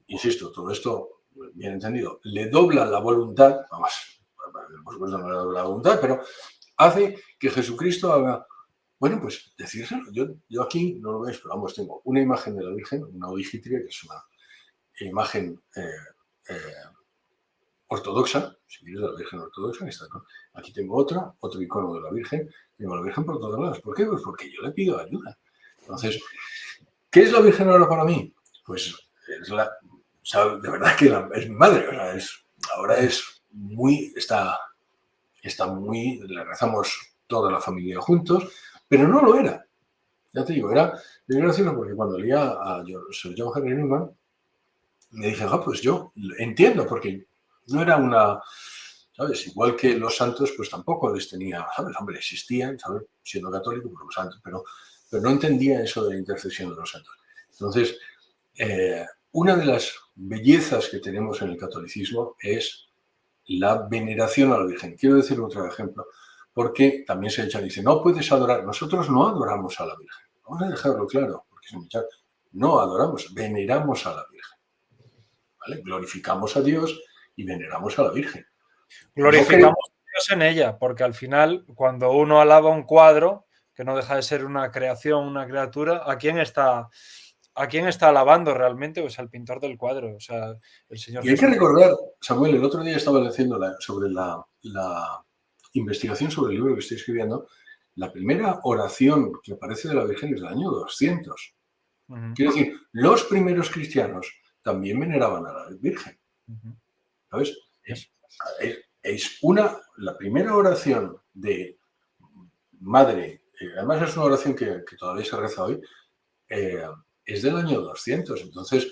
insisto, todo esto, bien entendido, le dobla la voluntad, vamos, por supuesto no le dobla la voluntad, pero hace que Jesucristo haga, bueno, pues decírselo. Yo aquí, no lo veis, pero vamos, tengo una imagen de la Virgen, una odigitria, que es una imagen ortodoxa, si quieres, de la Virgen ortodoxa, que está, ¿no? Aquí tengo otro icono de la Virgen, tengo a la Virgen por todos lados. ¿Por qué? Pues porque yo le pido ayuda. Entonces, ¿Qué es la Virgen ahora para mí? Pues es de verdad que es mi madre. O sea, ahora está muy, le rezamos toda la familia juntos, pero no lo era. Ya te digo, era gracioso porque cuando leía a Sir John Henry Newman, me dije, pues yo entiendo, porque no era una, ¿sabes? Igual que los santos, pues tampoco les tenía, ¿sabes? Hombre, existían, ¿sabes? Siendo católico, por los santos, pero no entendía eso de la intercesión de los santos. Entonces, una de las bellezas que tenemos en el catolicismo es la veneración a la Virgen. Quiero decir otro ejemplo, porque también se dice, no puedes adorar. Nosotros no adoramos a la Virgen. Vamos a dejarlo claro, porque no adoramos, veneramos a la Virgen. ¿Vale? Glorificamos a Dios y veneramos a la Virgen. Glorificamos a Dios en ella, porque al final, cuando uno alaba un cuadro, que no deja de ser una creación, una criatura, ¿a quién está alabando realmente? Pues al pintor del cuadro, o sea, el Señor Jesús. Y hay que recordar, Samuel, el otro día estaba leyendo sobre la investigación sobre el libro que estoy escribiendo. La primera oración que aparece de la Virgen es del año 200. Quiero decir, los primeros cristianos también veneraban a la Virgen. ¿Sabes? Es la primera oración de madre, además es una oración que todavía se reza hoy, es del año 200. Entonces,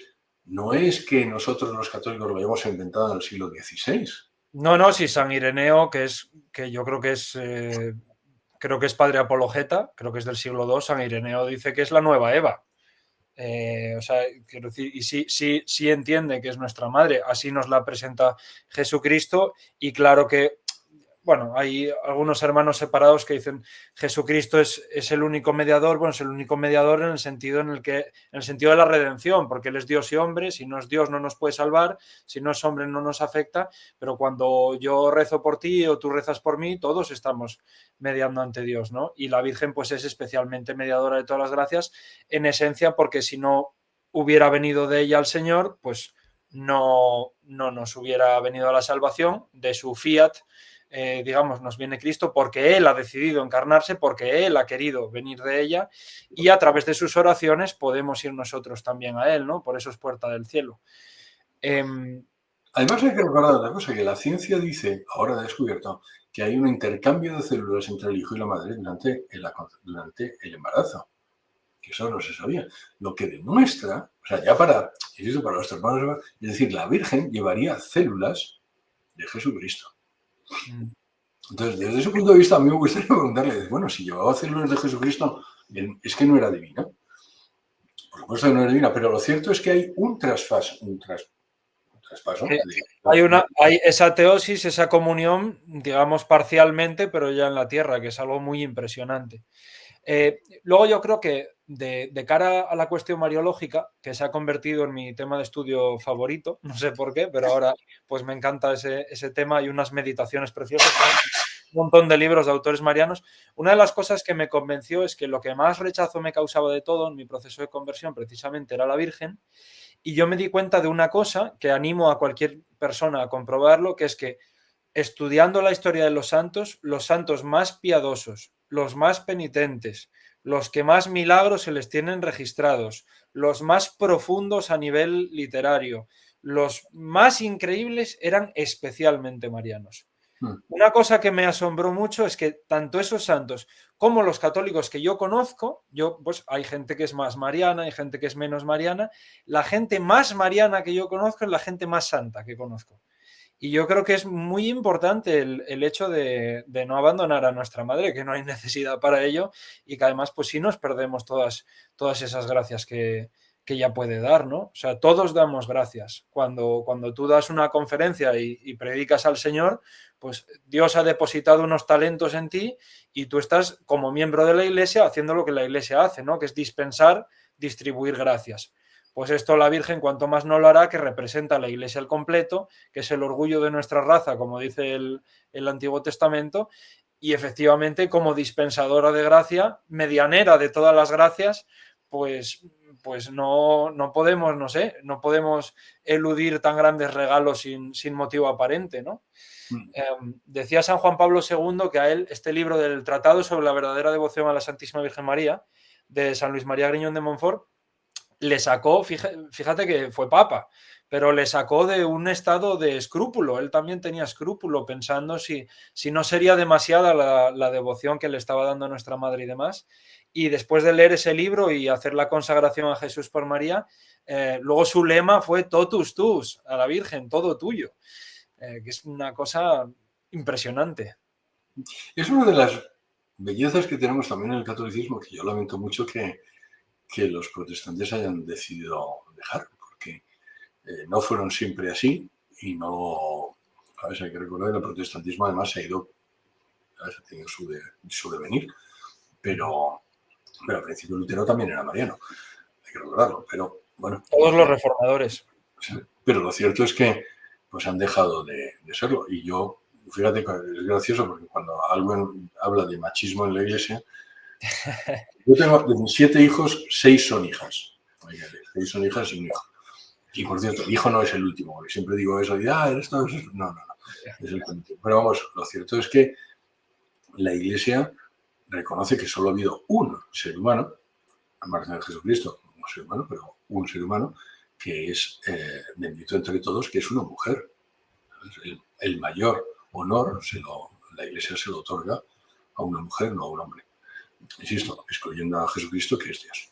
no es que nosotros los católicos lo hayamos inventado en el siglo XVI. No, sí, San Ireneo, que yo creo que es padre apologeta, creo que es del siglo II, San Ireneo dice que es la nueva Eva. O sea, quiero decir, y sí entiende que es nuestra madre, así nos la presenta Jesucristo, y claro que, bueno, hay algunos hermanos separados que dicen Jesucristo es el único mediador. Bueno, es el único mediador en el sentido de la redención, porque Él es Dios y hombre. Si no es Dios no nos puede salvar, si no es hombre no nos afecta, pero cuando yo rezo por ti o tú rezas por mí, todos estamos mediando ante Dios, ¿no? Y la Virgen pues es especialmente mediadora de todas las gracias, en esencia, porque si no hubiera venido de ella al Señor, pues no nos hubiera venido a la salvación. De su fiat, digamos, nos viene Cristo porque Él ha decidido encarnarse, porque Él ha querido venir de ella, y a través de sus oraciones podemos ir nosotros también a Él, ¿no? Por eso es puerta del cielo. Además hay que recordar otra cosa, que la ciencia dice, ahora ha descubierto, que hay un intercambio de células entre el hijo y la madre durante el embarazo. Que eso no se sabía. Lo que demuestra, o sea, ya para los hermanos, es decir, la Virgen llevaría células de Jesucristo. Entonces, desde ese punto de vista, a mí me gustaría preguntarle, bueno, si llevaba células de Jesucristo, es que no era divina. Por supuesto que no era divina, pero lo cierto es que hay un traspaso. Hay esa teosis, esa comunión, digamos, parcialmente, pero ya en la tierra, que es algo muy impresionante. Luego yo creo que de cara a la cuestión mariológica, que se ha convertido en mi tema de estudio favorito, no sé por qué, pero ahora pues me encanta ese tema. Hay unas meditaciones preciosas, un montón de libros de autores marianos. Una de las cosas que me convenció es que lo que más rechazo me causaba de todo en mi proceso de conversión precisamente era la Virgen, y yo me di cuenta de una cosa que animo a cualquier persona a comprobarlo, que es que estudiando la historia de los santos más piadosos, los más penitentes, los que más milagros se les tienen registrados, los más profundos a nivel literario, los más increíbles eran especialmente marianos. Una cosa que me asombró mucho es que tanto esos santos como los católicos que yo conozco, pues hay gente que es más mariana, hay gente que es menos mariana, la gente más mariana que yo conozco es la gente más santa que conozco. Y yo creo que es muy importante el hecho de no abandonar a nuestra madre, que no hay necesidad para ello, y que además pues sí nos perdemos todas esas gracias que ella puede dar, ¿no? O sea, todos damos gracias. Cuando tú das una conferencia y predicas al Señor, pues Dios ha depositado unos talentos en ti y tú estás como miembro de la Iglesia haciendo lo que la Iglesia hace, ¿no? Que es dispensar, distribuir gracias. Pues esto la Virgen cuanto más no lo hará, que representa a la Iglesia al completo, que es el orgullo de nuestra raza, como dice el Antiguo Testamento, y efectivamente como dispensadora de gracia, medianera de todas las gracias, pues no podemos, no sé, no podemos eludir tan grandes regalos sin motivo aparente, ¿no? Decía San Juan Pablo II que a él este libro del Tratado sobre la verdadera devoción a la Santísima Virgen María, de San Luis María Griñón de Montfort, le sacó, fíjate que fue papa, pero le sacó de un estado de escrúpulo. Él también tenía escrúpulo pensando si no sería demasiada la devoción que le estaba dando a nuestra madre y demás. Y después de leer ese libro y hacer la consagración a Jesús por María, luego su lema fue totus tus, a la Virgen, todo tuyo, que es una cosa impresionante. Es una de las bellezas que tenemos también en el catolicismo, que yo lamento mucho que los protestantes hayan decidido dejar, porque no fueron siempre así y no, ¿sabes? Hay que recordar que el protestantismo además se ha ido, ¿sabes? Ha tenido su devenir, pero al principio Lutero también era mariano, hay que recordarlo, pero bueno. Todos los reformadores. Pero lo cierto es que pues han dejado de serlo. Y yo, fíjate, es gracioso porque cuando alguien habla de machismo en la iglesia, yo tengo de mis 7 hijos, 6 son hijas. 6 son hijas y un hijo. Y por cierto, el hijo no es el último, porque siempre digo eso, y esto es eso. No, es el último. Pero vamos, lo cierto es que la iglesia reconoce que solo ha habido un ser humano, al margen de Jesucristo, un ser humano, pero un ser humano, que es bendito entre todos, que es una mujer. El mayor honor la Iglesia se lo otorga a una mujer, no a un hombre. Insisto, excluyendo a Jesucristo, que es Dios.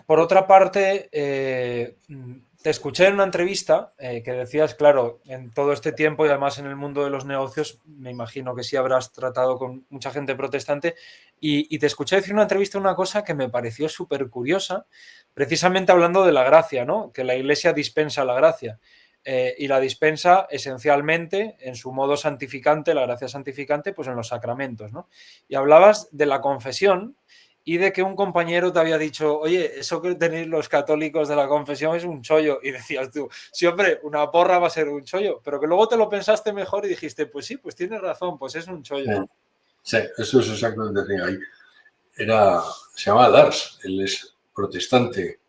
Por otra parte, te escuché en una entrevista que decías, claro, en todo este tiempo y además en el mundo de los negocios, me imagino que sí habrás tratado con mucha gente protestante, y te escuché decir en una entrevista una cosa que me pareció súper curiosa, precisamente hablando de la gracia, ¿no? Que la Iglesia dispensa la gracia. Y la dispensa esencialmente en su modo santificante, la gracia santificante, pues en los sacramentos, ¿no? Y hablabas de la confesión y de que un compañero te había dicho, oye, eso que tenéis los católicos de la confesión es un chollo. Y decías tú, sí, hombre, una porra va a ser un chollo, pero que luego te lo pensaste mejor y dijiste, pues sí, pues tienes razón, pues es un chollo. Sí, eso es exactamente ahí. Se llamaba Lars, él es protestante.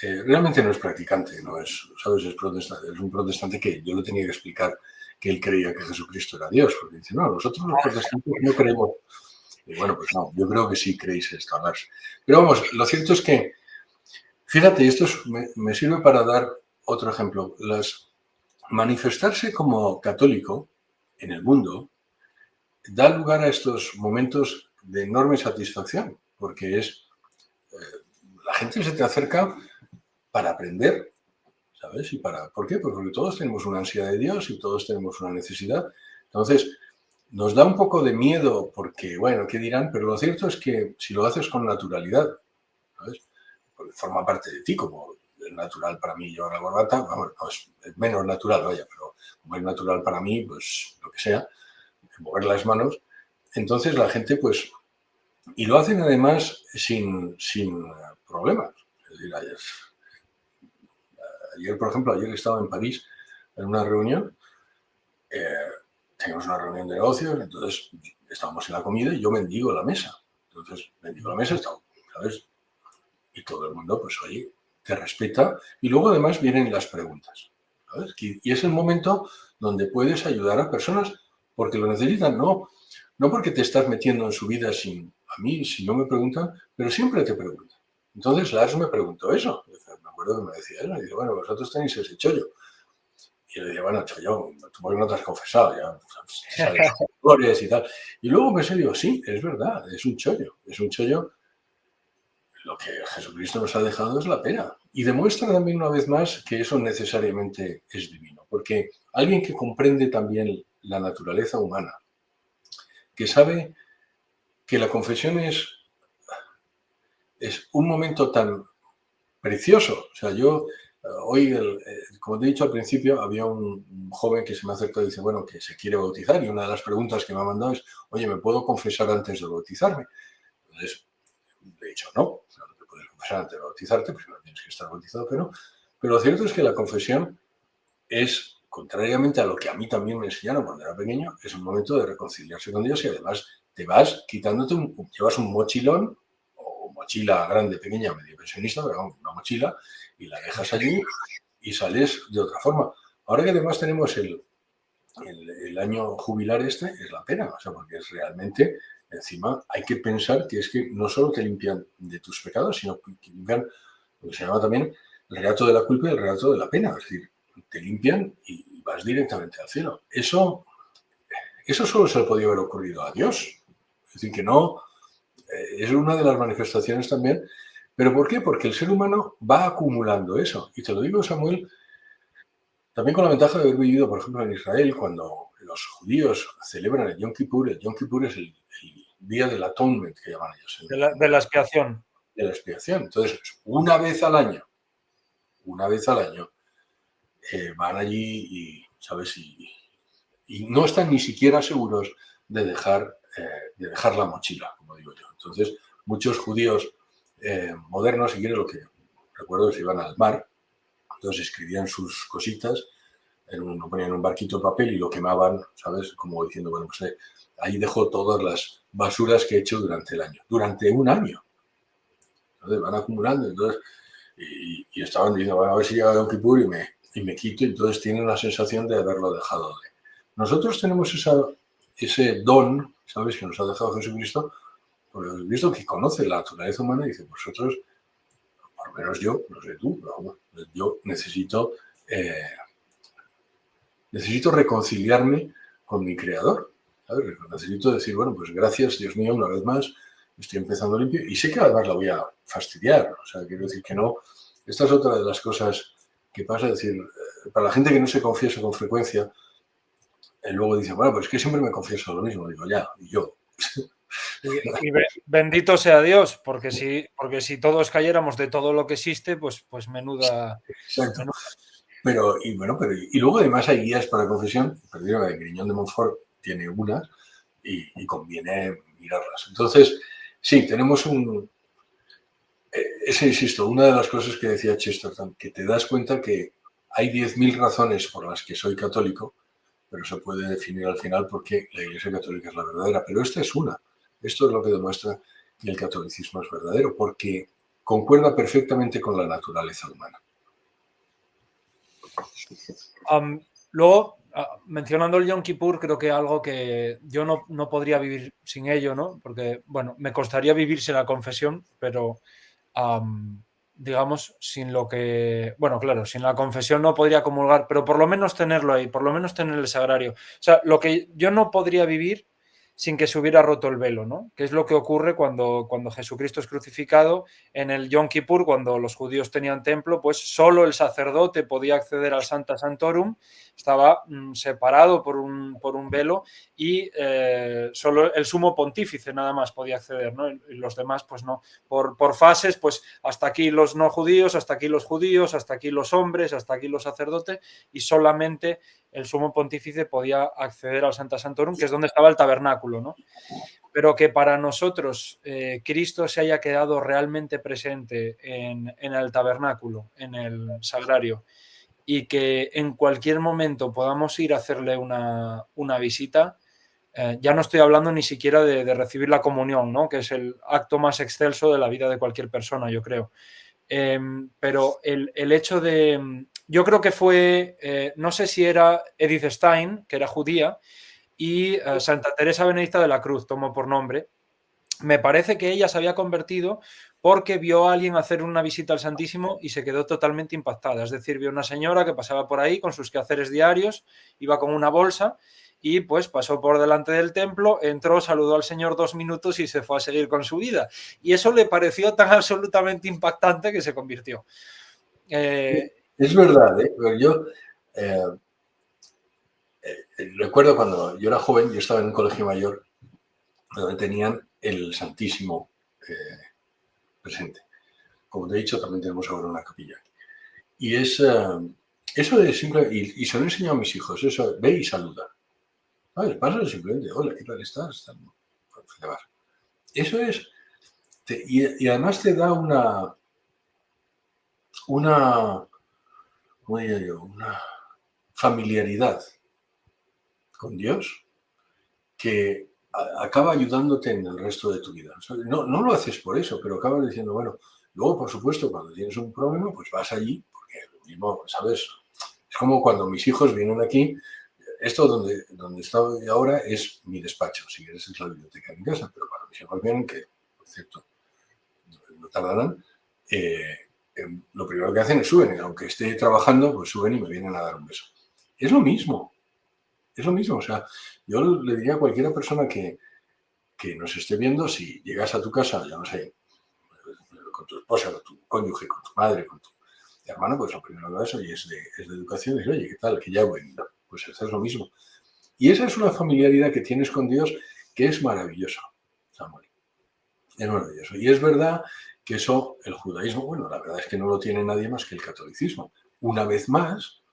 Realmente no es practicante, no es, ¿sabes? Es protestante. Es un protestante que yo le tenía que explicar que él creía que Jesucristo era Dios, porque dice, no, nosotros los protestantes no creemos. Y bueno, pues no, yo creo que sí creéis esto, Lars. Pero vamos, lo cierto es que, fíjate, esto me sirve para dar otro ejemplo. Manifestarse como católico en el mundo da lugar a estos momentos de enorme satisfacción, porque la gente se te acerca para aprender, ¿sabes? ¿Por qué? Pues porque todos tenemos una ansia de Dios y todos tenemos una necesidad. Entonces, nos da un poco de miedo porque, bueno, ¿qué dirán? Pero lo cierto es que si lo haces con naturalidad, ¿sabes? Porque forma parte de ti, como es natural para mí llevar la corbata, vamos, no, es menos natural, vaya, pero como es natural para mí, pues lo que sea, mover las manos. Entonces la gente, pues, y lo hacen además sin problemas. Es decir, ayer, por ejemplo, estaba en París en una reunión, teníamos una reunión de negocios, entonces estábamos en la comida y yo mendigo la mesa. Entonces, mendigo la mesa, ¿sabes? Y todo el mundo, pues, oye, te respeta. Y luego, además, vienen las preguntas, ¿sabes? Y es el momento donde puedes ayudar a personas porque lo necesitan, no porque te estás metiendo en su vida a mí, si no me preguntan, pero siempre te preguntan. Entonces, Lars me preguntó eso. Me acuerdo que me decía eso. Y dice, bueno, vosotros tenéis ese chollo. Y yo le dije, bueno, chollo, tú por qué no te has confesado, ya sabes colores y tal. Y luego pensé, digo, sí, es verdad, es un chollo. Es un chollo. Lo que Jesucristo nos ha dejado es la pena. Y demuestra también una vez más que eso necesariamente es divino. Porque alguien que comprende también la naturaleza humana, que sabe que la confesión es un momento tan precioso. O sea, yo hoy, como te he dicho al principio, había un joven que se me acercó y dice, bueno, que se quiere bautizar y una de las preguntas que me ha mandado es, oye, ¿me puedo confesar antes de bautizarme? Entonces, le he dicho, no te puedes confesar antes de bautizarte, porque no tienes que estar bautizado, pero lo cierto es que la confesión es, contrariamente a lo que a mí también me enseñaron cuando era pequeño, es un momento de reconciliarse con Dios y además te vas quitándote, llevas un mochilón o mochila grande, pequeña, medio pensionista, pero una mochila y la dejas allí y sales de otra forma. Ahora que además tenemos el año jubilar es la pena, o sea, porque es realmente encima hay que pensar que es que no solo te limpian de tus pecados, sino que limpian lo que se llama también el relato de la culpa y el relato de la pena. Es decir, te limpian y vas directamente al cielo. Eso solo se le podía haber ocurrido a Dios. Es decir, que no, es una de las manifestaciones también. ¿Pero por qué? Porque el ser humano va acumulando eso. Y te lo digo, Samuel, también con la ventaja de haber vivido, por ejemplo, en Israel, cuando los judíos celebran el Yom Kippur. El Yom Kippur es el día del atonement, que llaman ellos. De la expiación. De la expiación. Entonces, una vez al año, van allí y, ¿sabes? Y no están ni siquiera seguros de dejar la mochila, como digo yo. Entonces, muchos judíos modernos, si quieres, lo que recuerdo es que iban al mar, entonces escribían sus cositas, lo ponían en un barquito de papel y lo quemaban, ¿sabes? Como diciendo, bueno, pues ahí dejo todas las basuras que he hecho durante el año, durante un año. Entonces van acumulando, entonces, y estaban diciendo, bueno, a ver si llega Yom Kippur y me quito, y entonces tienen la sensación de haberlo dejado. Nosotros tenemos ese don, ¿sabes?, que nos ha dejado Jesucristo, porque Jesucristo, que conoce la naturaleza humana, dice, vosotros, por lo menos yo, no sé tú, pero yo necesito reconciliarme con mi Creador, ¿sabes? Necesito decir, bueno, pues gracias, Dios mío, una vez más, estoy empezando limpio, y sé que además la voy a fastidiar, o sea, quiero decir que no. Esta es otra de las cosas que pasa, es decir, para la gente que no se confiesa con frecuencia, luego dice, bueno, pues es que siempre me confieso lo mismo. Digo, ya, y yo. Y bendito sea Dios, porque si todos cayéramos de todo lo que existe, pues menuda... Exacto. Pero luego además hay guías para confesión, perdido que Griñón de Montfort tiene una y conviene mirarlas. Entonces, sí, tenemos insisto, una de las cosas que decía Chesterton, que te das cuenta que hay 10.000 razones por las que soy católico, pero se puede definir al final porque la Iglesia Católica es la verdadera. Pero esta es una. Esto es lo que demuestra que el catolicismo es verdadero, porque concuerda perfectamente con la naturaleza humana. Luego, mencionando el Yom Kippur, creo que algo que yo no podría vivir sin ello, ¿no? Porque, bueno, me costaría vivirse la confesión, pero digamos, sin lo que... Bueno, claro, sin la confesión no podría comulgar, pero por lo menos tenerlo ahí, por lo menos tener el sagrario. O sea, lo que yo no podría vivir sin que se hubiera roto el velo, ¿no? Que es lo que ocurre cuando Jesucristo es crucificado en el Yom Kippur, cuando los judíos tenían templo, pues solo el sacerdote podía acceder al Sancta Sanctorum, estaba separado por un velo y solo el sumo pontífice nada más podía acceder, ¿no? Y los demás, pues no. Por fases, pues hasta aquí los no judíos, hasta aquí los judíos, hasta aquí los hombres, hasta aquí los sacerdotes, y solamente el sumo pontífice podía acceder al Sancta Sanctorum, que es donde estaba el tabernáculo, ¿no? Pero que para nosotros Cristo se haya quedado realmente presente en el tabernáculo, en el sagrario, y que en cualquier momento podamos ir a hacerle una visita, ya no estoy hablando ni siquiera de recibir la comunión, ¿no? Que es el acto más excelso de la vida de cualquier persona, yo creo. Pero el hecho de... Yo creo que fue, no sé si era Edith Stein, que era judía, y Santa Teresa Benedicta de la Cruz, tomó por nombre. Me parece que ella se había convertido porque vio a alguien hacer una visita al Santísimo y se quedó totalmente impactada. Es decir, vio una señora que pasaba por ahí con sus quehaceres diarios, iba con una bolsa y pues pasó por delante del templo, entró, saludó al Señor 2 minutos y se fue a seguir con su vida. Y eso le pareció tan absolutamente impactante que se convirtió. Es verdad, ¿eh? Pero yo recuerdo cuando yo era joven, yo estaba en un colegio mayor donde tenían el Santísimo presente. Como te he dicho, también tenemos ahora una capilla. Y es eso de simple, y se lo he enseñado a mis hijos, eso, ve y saluda. ¿Sabes? Pasa simplemente, hola, ¿qué tal estás? Eso es, y además te da una ¿cómo diría yo? Una familiaridad con Dios que acaba ayudándote en el resto de tu vida. O sea, no lo haces por eso, pero acabas diciendo, bueno, luego, por supuesto, cuando tienes un problema, pues vas allí, porque lo mismo, ¿sabes? Es como cuando mis hijos vienen aquí, Esto donde estoy ahora es mi despacho, si quieres es la biblioteca de mi casa, pero cuando mis hijos vienen, que por cierto no tardarán, lo primero que hacen es suben, y aunque esté trabajando, pues suben y me vienen a dar un beso. Es lo mismo, o sea, yo le diría a cualquier persona que nos esté viendo, si llegas a tu casa, ya no sé, con tu esposa, con tu cónyuge, con tu madre, con tu hermano, pues lo primero que eso y es de educación, es, oye, ¿qué tal? Que ya he venido. Pues eso es lo mismo. Y esa es una familiaridad que tienes con Dios que es maravillosa, Samuel. Es maravilloso. Y es verdad que eso, el judaísmo, bueno, la verdad es que no lo tiene nadie más que el catolicismo. Una vez más,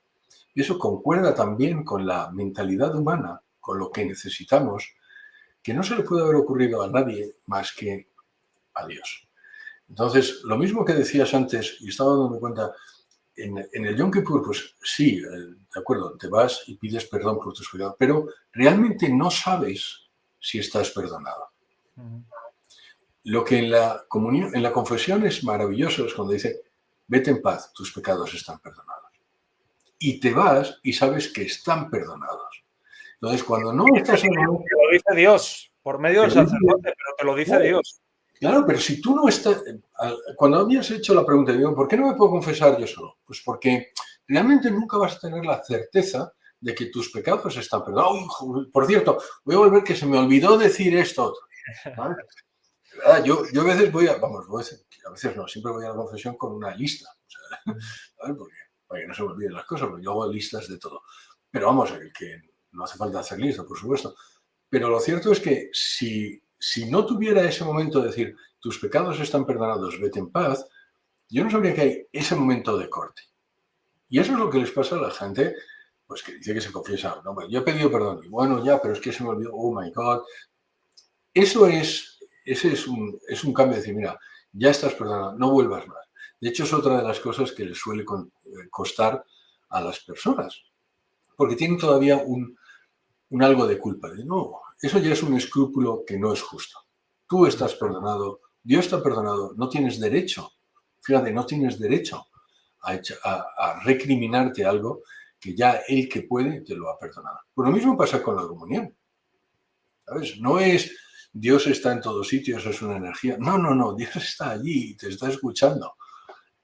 y eso concuerda también con la mentalidad humana, con lo que necesitamos, que no se le puede haber ocurrido a nadie más que a Dios. Entonces, lo mismo que decías antes, y estaba dando cuenta, en el Yom Kippur, pues sí, de acuerdo, te vas y pides perdón por tus pecados, pero realmente no sabes si estás perdonado. Lo que en la comunión, en la confesión es maravilloso es cuando dice, vete en paz, tus pecados están perdonados. Y te vas y sabes que están perdonados. Entonces, cuando no estás en Te lo dice Dios, por medio del sacerdote, pero te lo dice Dios. Claro, pero si tú no estás... Cuando habías hecho la pregunta, digo, ¿por qué no me puedo confesar yo solo? Pues porque realmente nunca vas a tener la certeza de que tus pecados están perdonados. Oh, por cierto, voy a volver que se me olvidó decir esto. ¿Vale? Yo a veces a veces no, siempre voy a la confesión con una lista. O sea, ¿vale? Porque para que no se me olviden las cosas, porque yo hago listas de todo. Pero vamos, que no hace falta hacer lista, por supuesto. Pero lo cierto es que si no tuviera ese momento de decir, tus pecados están perdonados, vete en paz, yo no sabría que hay ese momento de corte. Y eso es lo que les pasa a la gente, pues que dice que se confiesa, no, yo he pedido perdón, y bueno, ya, pero es que se me olvidó, oh my God. Ese es un cambio de decir, mira, ya estás perdonado, no vuelvas más. De hecho, es otra de las cosas que les suele costar a las personas, porque tienen todavía un algo de culpa. De, no, eso ya es un escrúpulo que no es justo. Tú estás perdonado, Dios está perdonado, no tienes derecho, fíjate, no tienes derecho a recriminarte algo que ya Él que puede te lo ha perdonado. Pues lo mismo pasa con la comunión. ¿Sabes? No es Dios está en todos sitios, es una energía. No, Dios está allí y te está escuchando.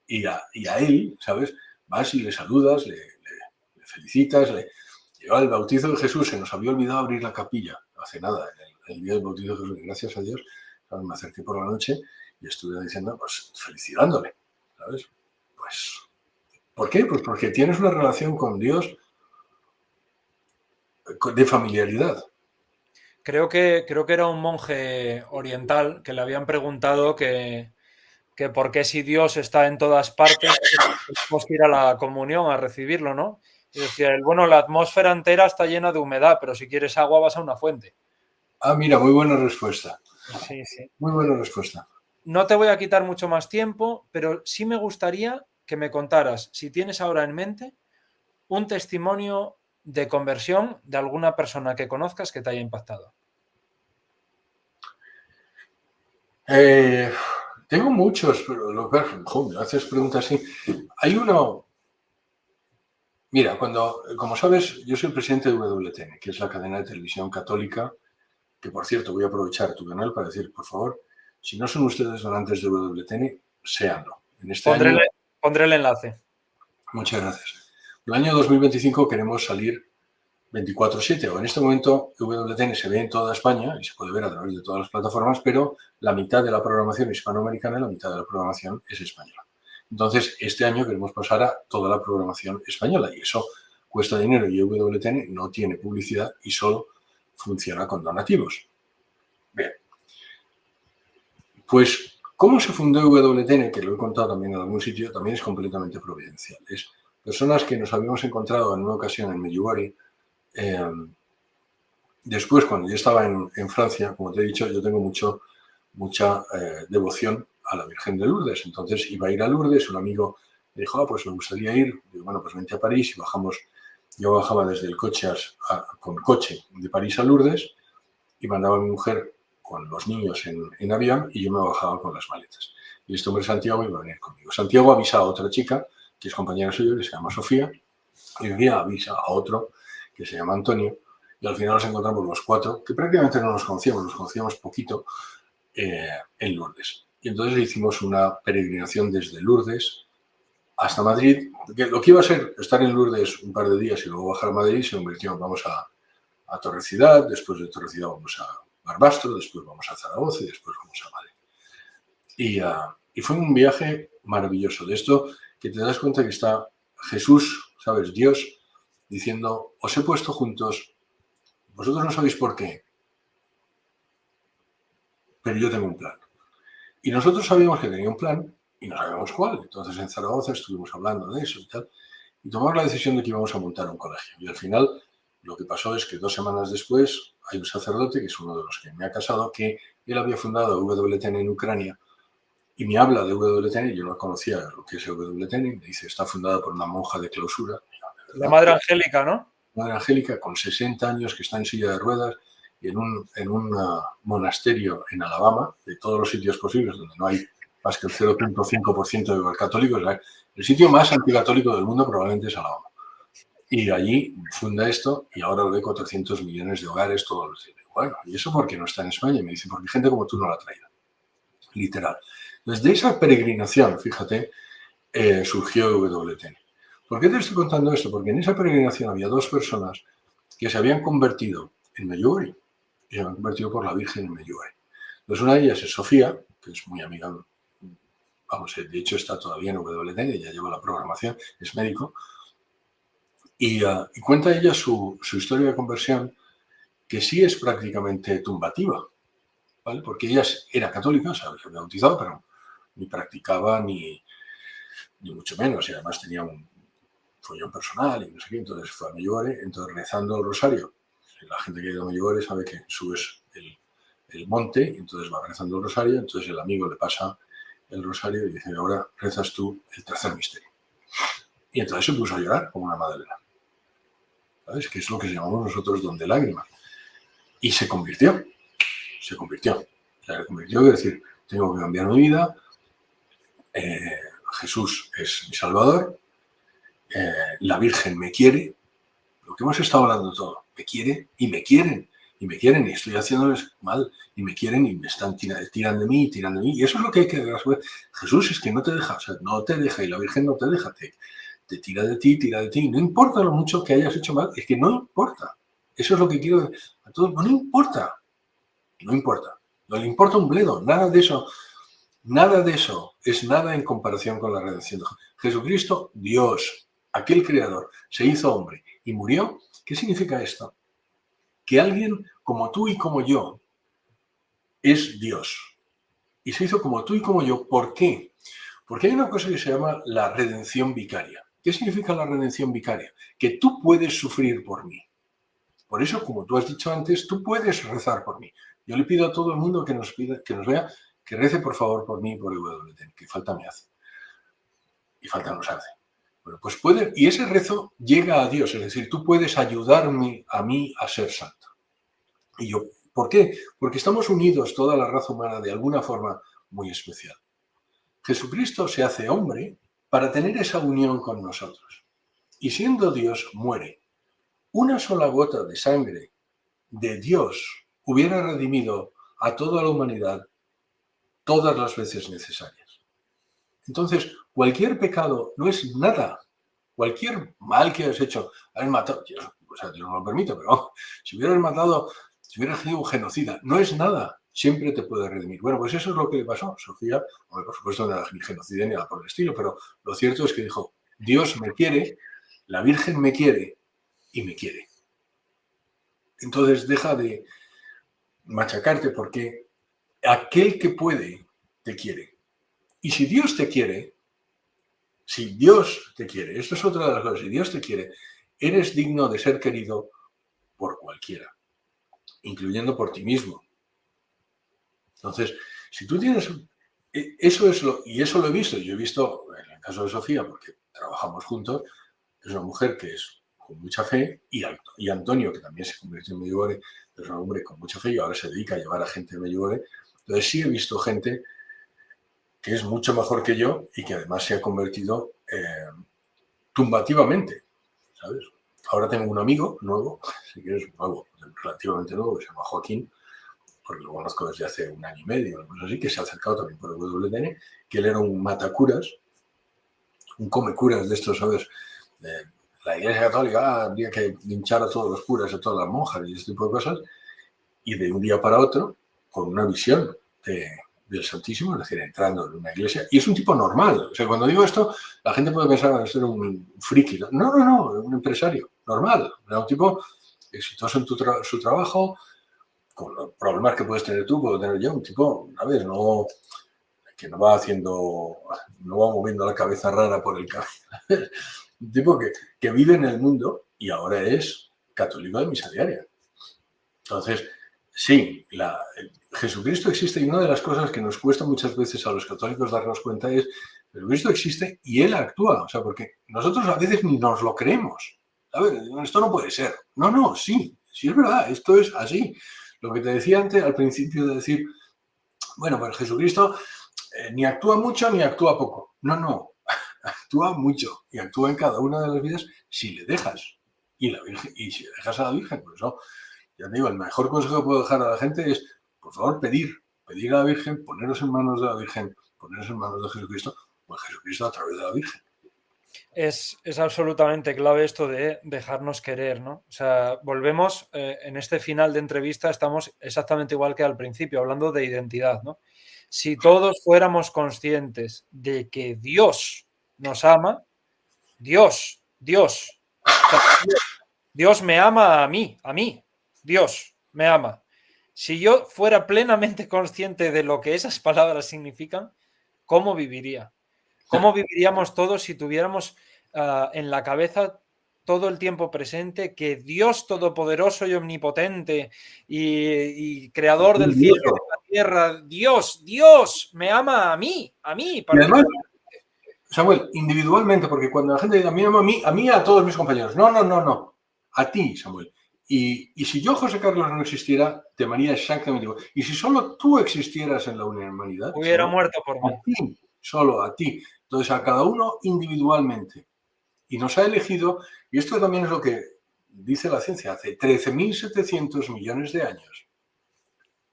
Y a Él, ¿sabes? Vas y le saludas, le felicitas, Yo al bautizo de Jesús se nos había olvidado abrir la capilla, hace nada, el día del bautizo de Jesús, y gracias a Dios, ¿sabes? Me acerqué por la noche y estuve diciendo, pues felicitándole, ¿sabes? Pues, ¿por qué? Pues porque tienes una relación con Dios de familiaridad. Creo que era un monje oriental que le habían preguntado que por qué si Dios está en todas partes, tenemos que ir a la comunión a recibirlo, ¿no? Y decía él, bueno, la atmósfera entera está llena de humedad, pero si quieres agua vas a una fuente. Ah, mira, muy buena respuesta. Sí, sí. Muy buena respuesta. No te voy a quitar mucho más tiempo, pero sí me gustaría que me contaras, si tienes ahora en mente, un testimonio de conversión de alguna persona que conozcas que te haya impactado. Tengo muchos, pero me haces preguntas así. Hay uno... Mira, como sabes, yo soy el presidente de WTN, que es la cadena de televisión católica, que por cierto voy a aprovechar tu canal para decir, por favor, si no son ustedes donantes de WTN, séanlo. En este año, pondré el enlace. Muchas gracias. En el año 2025 queremos salir 24/7, o en este momento WTN se ve en toda España y se puede ver a través de todas las plataformas, pero la mitad de la programación hispanoamericana y la mitad de la programación es española. Entonces, este año queremos pasar a toda la programación española y eso cuesta dinero y WTN no tiene publicidad y solo funciona con donativos. Bien. Pues, ¿cómo se fundó WTN? Que lo he contado también en algún sitio, también es completamente providencial. Es personas que nos habíamos encontrado en una ocasión en Medjugorje. Después, cuando yo estaba en Francia, como te he dicho, yo tengo mucha devoción a la Virgen de Lourdes. Entonces iba a ir a Lourdes, un amigo me dijo, pues me gustaría ir. Digo, bueno, pues vente a París y bajamos. Yo bajaba desde el coche con coche de París a Lourdes y mandaba a mi mujer con los niños en avión y yo me bajaba con las maletas. Y este hombre Santiago iba a venir conmigo. Santiago avisa a otra chica, que es compañera suya, que se llama Sofía, y Sofía avisa a otro que se llama Antonio, y al final nos encontramos los 4, que prácticamente no nos conocíamos poquito, en Lourdes. Y entonces hicimos una peregrinación desde Lourdes hasta Madrid, que lo que iba a ser estar en Lourdes un par de días y luego bajar a Madrid se convirtió, vamos a Torrecidad, después de Torrecidad vamos a Barbastro, después vamos a Zaragoza y después vamos a Madrid. Y fue un viaje maravilloso. De esto que te das cuenta que está Jesús, ¿sabes? Dios, diciendo, os he puesto juntos, vosotros no sabéis por qué, pero yo tengo un plan. Y nosotros sabíamos que tenía un plan y no sabíamos cuál. Entonces en Zaragoza estuvimos hablando de eso y tal, y tomamos la decisión de que íbamos a montar un colegio. Y al final lo que pasó es que 2 semanas después hay un sacerdote, que es uno de los que me ha casado, que él había fundado WTN en Ucrania y me habla de WTN, yo no conocía lo que es WTN, me dice, está fundada por una monja de clausura. La Madre Angélica, ¿no? Madre Angélica, con 60 años, que está en silla de ruedas y en un monasterio en Alabama, de todos los sitios posibles, donde no hay más que el 0.5% de católicos. El sitio más anticatólico del mundo probablemente es Alabama. Y allí funda esto y ahora lo ve 400 millones de hogares todos los días. Bueno, ¿y eso por qué no está en España? Y me dice, porque gente como tú no la ha traído. Literal. Desde esa peregrinación, fíjate, surgió WTN. ¿Por qué te estoy contando esto? Porque en esa peregrinación había 2 personas que se habían convertido en Medjugorje y se habían convertido por la Virgen en Medjugorje. Entonces una de ellas es Sofía, que es muy amiga, vamos, de hecho está todavía en WTN, ya lleva la programación, es médico, y cuenta ella su historia de conversión, que sí es prácticamente tumbativa, ¿vale? Porque ella era católica, se había bautizado, pero ni practicaba ni mucho menos, y además tenía un follón personal y no sé qué, entonces fue a Medjugorje, entonces rezando el rosario. La gente que ha ido a Medjugorje sabe que subes el monte, y entonces va rezando el rosario, entonces el amigo le pasa el rosario y dice, ahora rezas tú el 3er misterio. Y entonces se puso a llorar como una magdalena. ¿Sabes? Que es lo que llamamos nosotros don de lágrimas. Y se convirtió. Se convirtió, es decir, tengo que cambiar mi vida, Jesús es mi Salvador, la Virgen me quiere, lo que hemos estado hablando todo, me quiere y me quieren, y estoy haciéndoles mal, y me quieren y me están tiran de mí, y eso es lo que hay que hacer. Jesús es que no te deja, o sea, no te deja, y la Virgen no te deja, te tira de ti, no importa lo mucho que hayas hecho mal, es que no importa, eso es lo que quiero a todos, no importa, no le importa un bledo, nada de eso es nada en comparación con la redención de Jesucristo. Dios, aquel creador, se hizo hombre y murió. ¿Qué significa esto? Que alguien como tú y como yo es Dios. Y se hizo como tú y como yo. ¿Por qué? Porque hay una cosa que se llama la redención vicaria. ¿Qué significa la redención vicaria? Que tú puedes sufrir por mí. Por eso, como tú has dicho antes, tú puedes rezar por mí. Yo le pido a todo el mundo que nos vea, que rece por favor por mí y por WTN, que falta me hace. Y falta nos hace. Bueno, pues puede, y ese rezo llega a Dios, es decir, tú puedes ayudarme a mí a ser santo. Y yo, ¿por qué? Porque estamos unidos, toda la raza humana, de alguna forma muy especial. Jesucristo se hace hombre para tener esa unión con nosotros. Y siendo Dios, muere. Una sola gota de sangre de Dios hubiera redimido a toda la humanidad todas las veces necesarias. Entonces, cualquier pecado no es nada. Cualquier mal que hayas hecho, haber matado, o sea, Dios no lo permite, pero si hubieras matado, si hubieras sido un genocida, no es nada. Siempre te puede redimir. Bueno, pues eso es lo que le pasó a Sofía. Bueno, por supuesto, no era ni genocida ni nada por el estilo, pero lo cierto es que dijo, Dios me quiere, la Virgen me quiere y me quiere. Entonces deja de machacarte porque aquel que puede te quiere. Y si Dios te quiere, esto es otra de las cosas, si Dios te quiere, eres digno de ser querido por cualquiera, incluyendo por ti mismo. Entonces, si tú tienes... Eso es y eso lo he visto, yo he visto en el caso de Sofía, porque trabajamos juntos, es una mujer que es con mucha fe, y Antonio, que también se convirtió en Medjugorje, es un hombre con mucha fe y ahora se dedica a llevar a gente a Medjugorje. Entonces sí he visto gente que es mucho mejor que yo y que además se ha convertido tumbativamente, ¿sabes? Ahora tengo un amigo nuevo, si quieres nuevo, relativamente nuevo, que se llama Joaquín, porque lo conozco desde hace 1 año y medio, algo así, que se ha acercado también por el WTN, que él era un matacuras, un comecuras de estos, ¿sabes? La Iglesia Católica habría que linchar a todos los curas, a todas las monjas y este tipo de cosas, y de un día para otro, con una visión del Santísimo, es decir, entrando en una iglesia, y es un tipo normal. O sea, cuando digo esto, la gente puede pensar que ser un friki. No, un empresario normal, era un tipo exitoso en su trabajo, con los problemas que puedes tener tú, puedo tener yo, un tipo, a ver, no, que no va moviendo la cabeza rara por el camino. Un tipo que vive en el mundo y ahora es católico de misa diaria. Entonces, sí, Jesucristo existe, y una de las cosas que nos cuesta muchas veces a los católicos darnos cuenta es que Jesucristo existe y Él actúa. O sea, porque nosotros a veces ni nos lo creemos. A ver, esto no puede ser. No, sí es verdad, esto es así. Lo que te decía antes al principio de decir, bueno, pues Jesucristo ni actúa mucho ni actúa poco. No, actúa mucho y actúa en cada una de las vidas si le dejas. Y si le dejas a la Virgen, pues no. Ya te digo, el mejor consejo que puedo dejar a la gente es, por favor, pedir a la Virgen, poneros en manos de la Virgen, poneros en manos de Jesucristo, o Jesucristo a través de la Virgen. Es absolutamente clave esto de dejarnos querer, ¿no? O sea, volvemos, en este final de entrevista estamos exactamente igual que al principio, hablando de identidad, ¿no? Si todos fuéramos conscientes de que Dios nos ama, Dios, o sea, Dios me ama a mí, Dios me ama. Si yo fuera plenamente consciente de lo que esas palabras significan, ¿cómo viviría? ¿Cómo viviríamos todos si tuviéramos en la cabeza todo el tiempo presente que Dios todopoderoso y omnipotente y creador del cielo y de la tierra, Dios me ama a mí y además, Samuel, individualmente, porque cuando la gente dice a mí me ama a mí a todos mis compañeros. No. A ti, Samuel. Y si yo, José Carlos, no existiera, te amaría exactamente igual. Y si solo tú existieras en la humanidad, hubiera Samuel, muerto por mí. A ti, solo a ti. Entonces, a cada uno individualmente. Y nos ha elegido, y esto también es lo que dice la ciencia, hace 13.700 millones de años,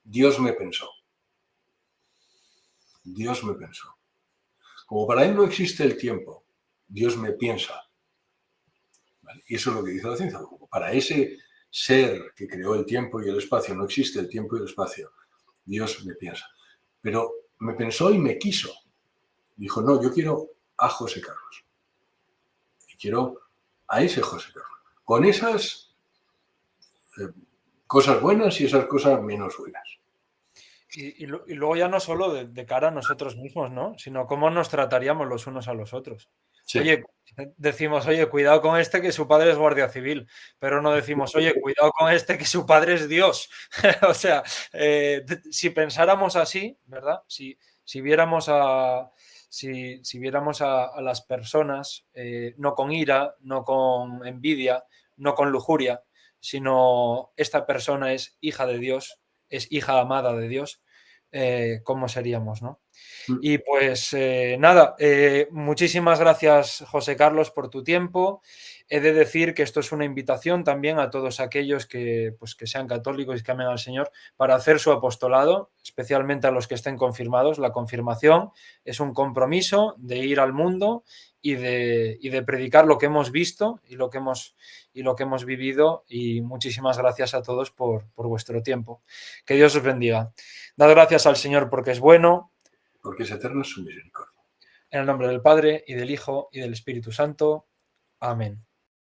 Dios me pensó. Dios me pensó. Como para Él no existe el tiempo, Dios me piensa. ¿Vale? Y eso es lo que dice la ciencia. Como para ese ser que creó el tiempo y el espacio no existe el tiempo y el espacio, Dios me piensa. Pero me pensó y me quiso. Dijo, no, yo quiero a José Carlos. Y quiero a ese José Carlos. Con esas cosas buenas y esas cosas menos buenas. Y luego ya no solo de cara a nosotros mismos, ¿no? Sino cómo nos trataríamos los unos a los otros. Sí. Oye, decimos, oye, cuidado con este que su padre es guardia civil, pero no decimos, oye, cuidado con este que su padre es Dios. O sea, si pensáramos así, ¿verdad? Si viéramos si viéramos a las personas no con ira, no con envidia, no con lujuria, sino esta persona es hija de Dios, es hija amada de Dios, ¿cómo seríamos, no? Y pues nada, muchísimas gracias, José Carlos, por tu tiempo. He de decir que esto es una invitación también a todos aquellos que sean católicos y que amen al Señor para hacer su apostolado, especialmente a los que estén confirmados. La confirmación es un compromiso de ir al mundo y de predicar lo que hemos visto y lo que hemos vivido. Y muchísimas gracias a todos por vuestro tiempo. Que Dios os bendiga. Dad gracias al Señor porque es bueno. Porque es eterna su misericordia. En el nombre del Padre, y del Hijo, y del Espíritu Santo. Amén.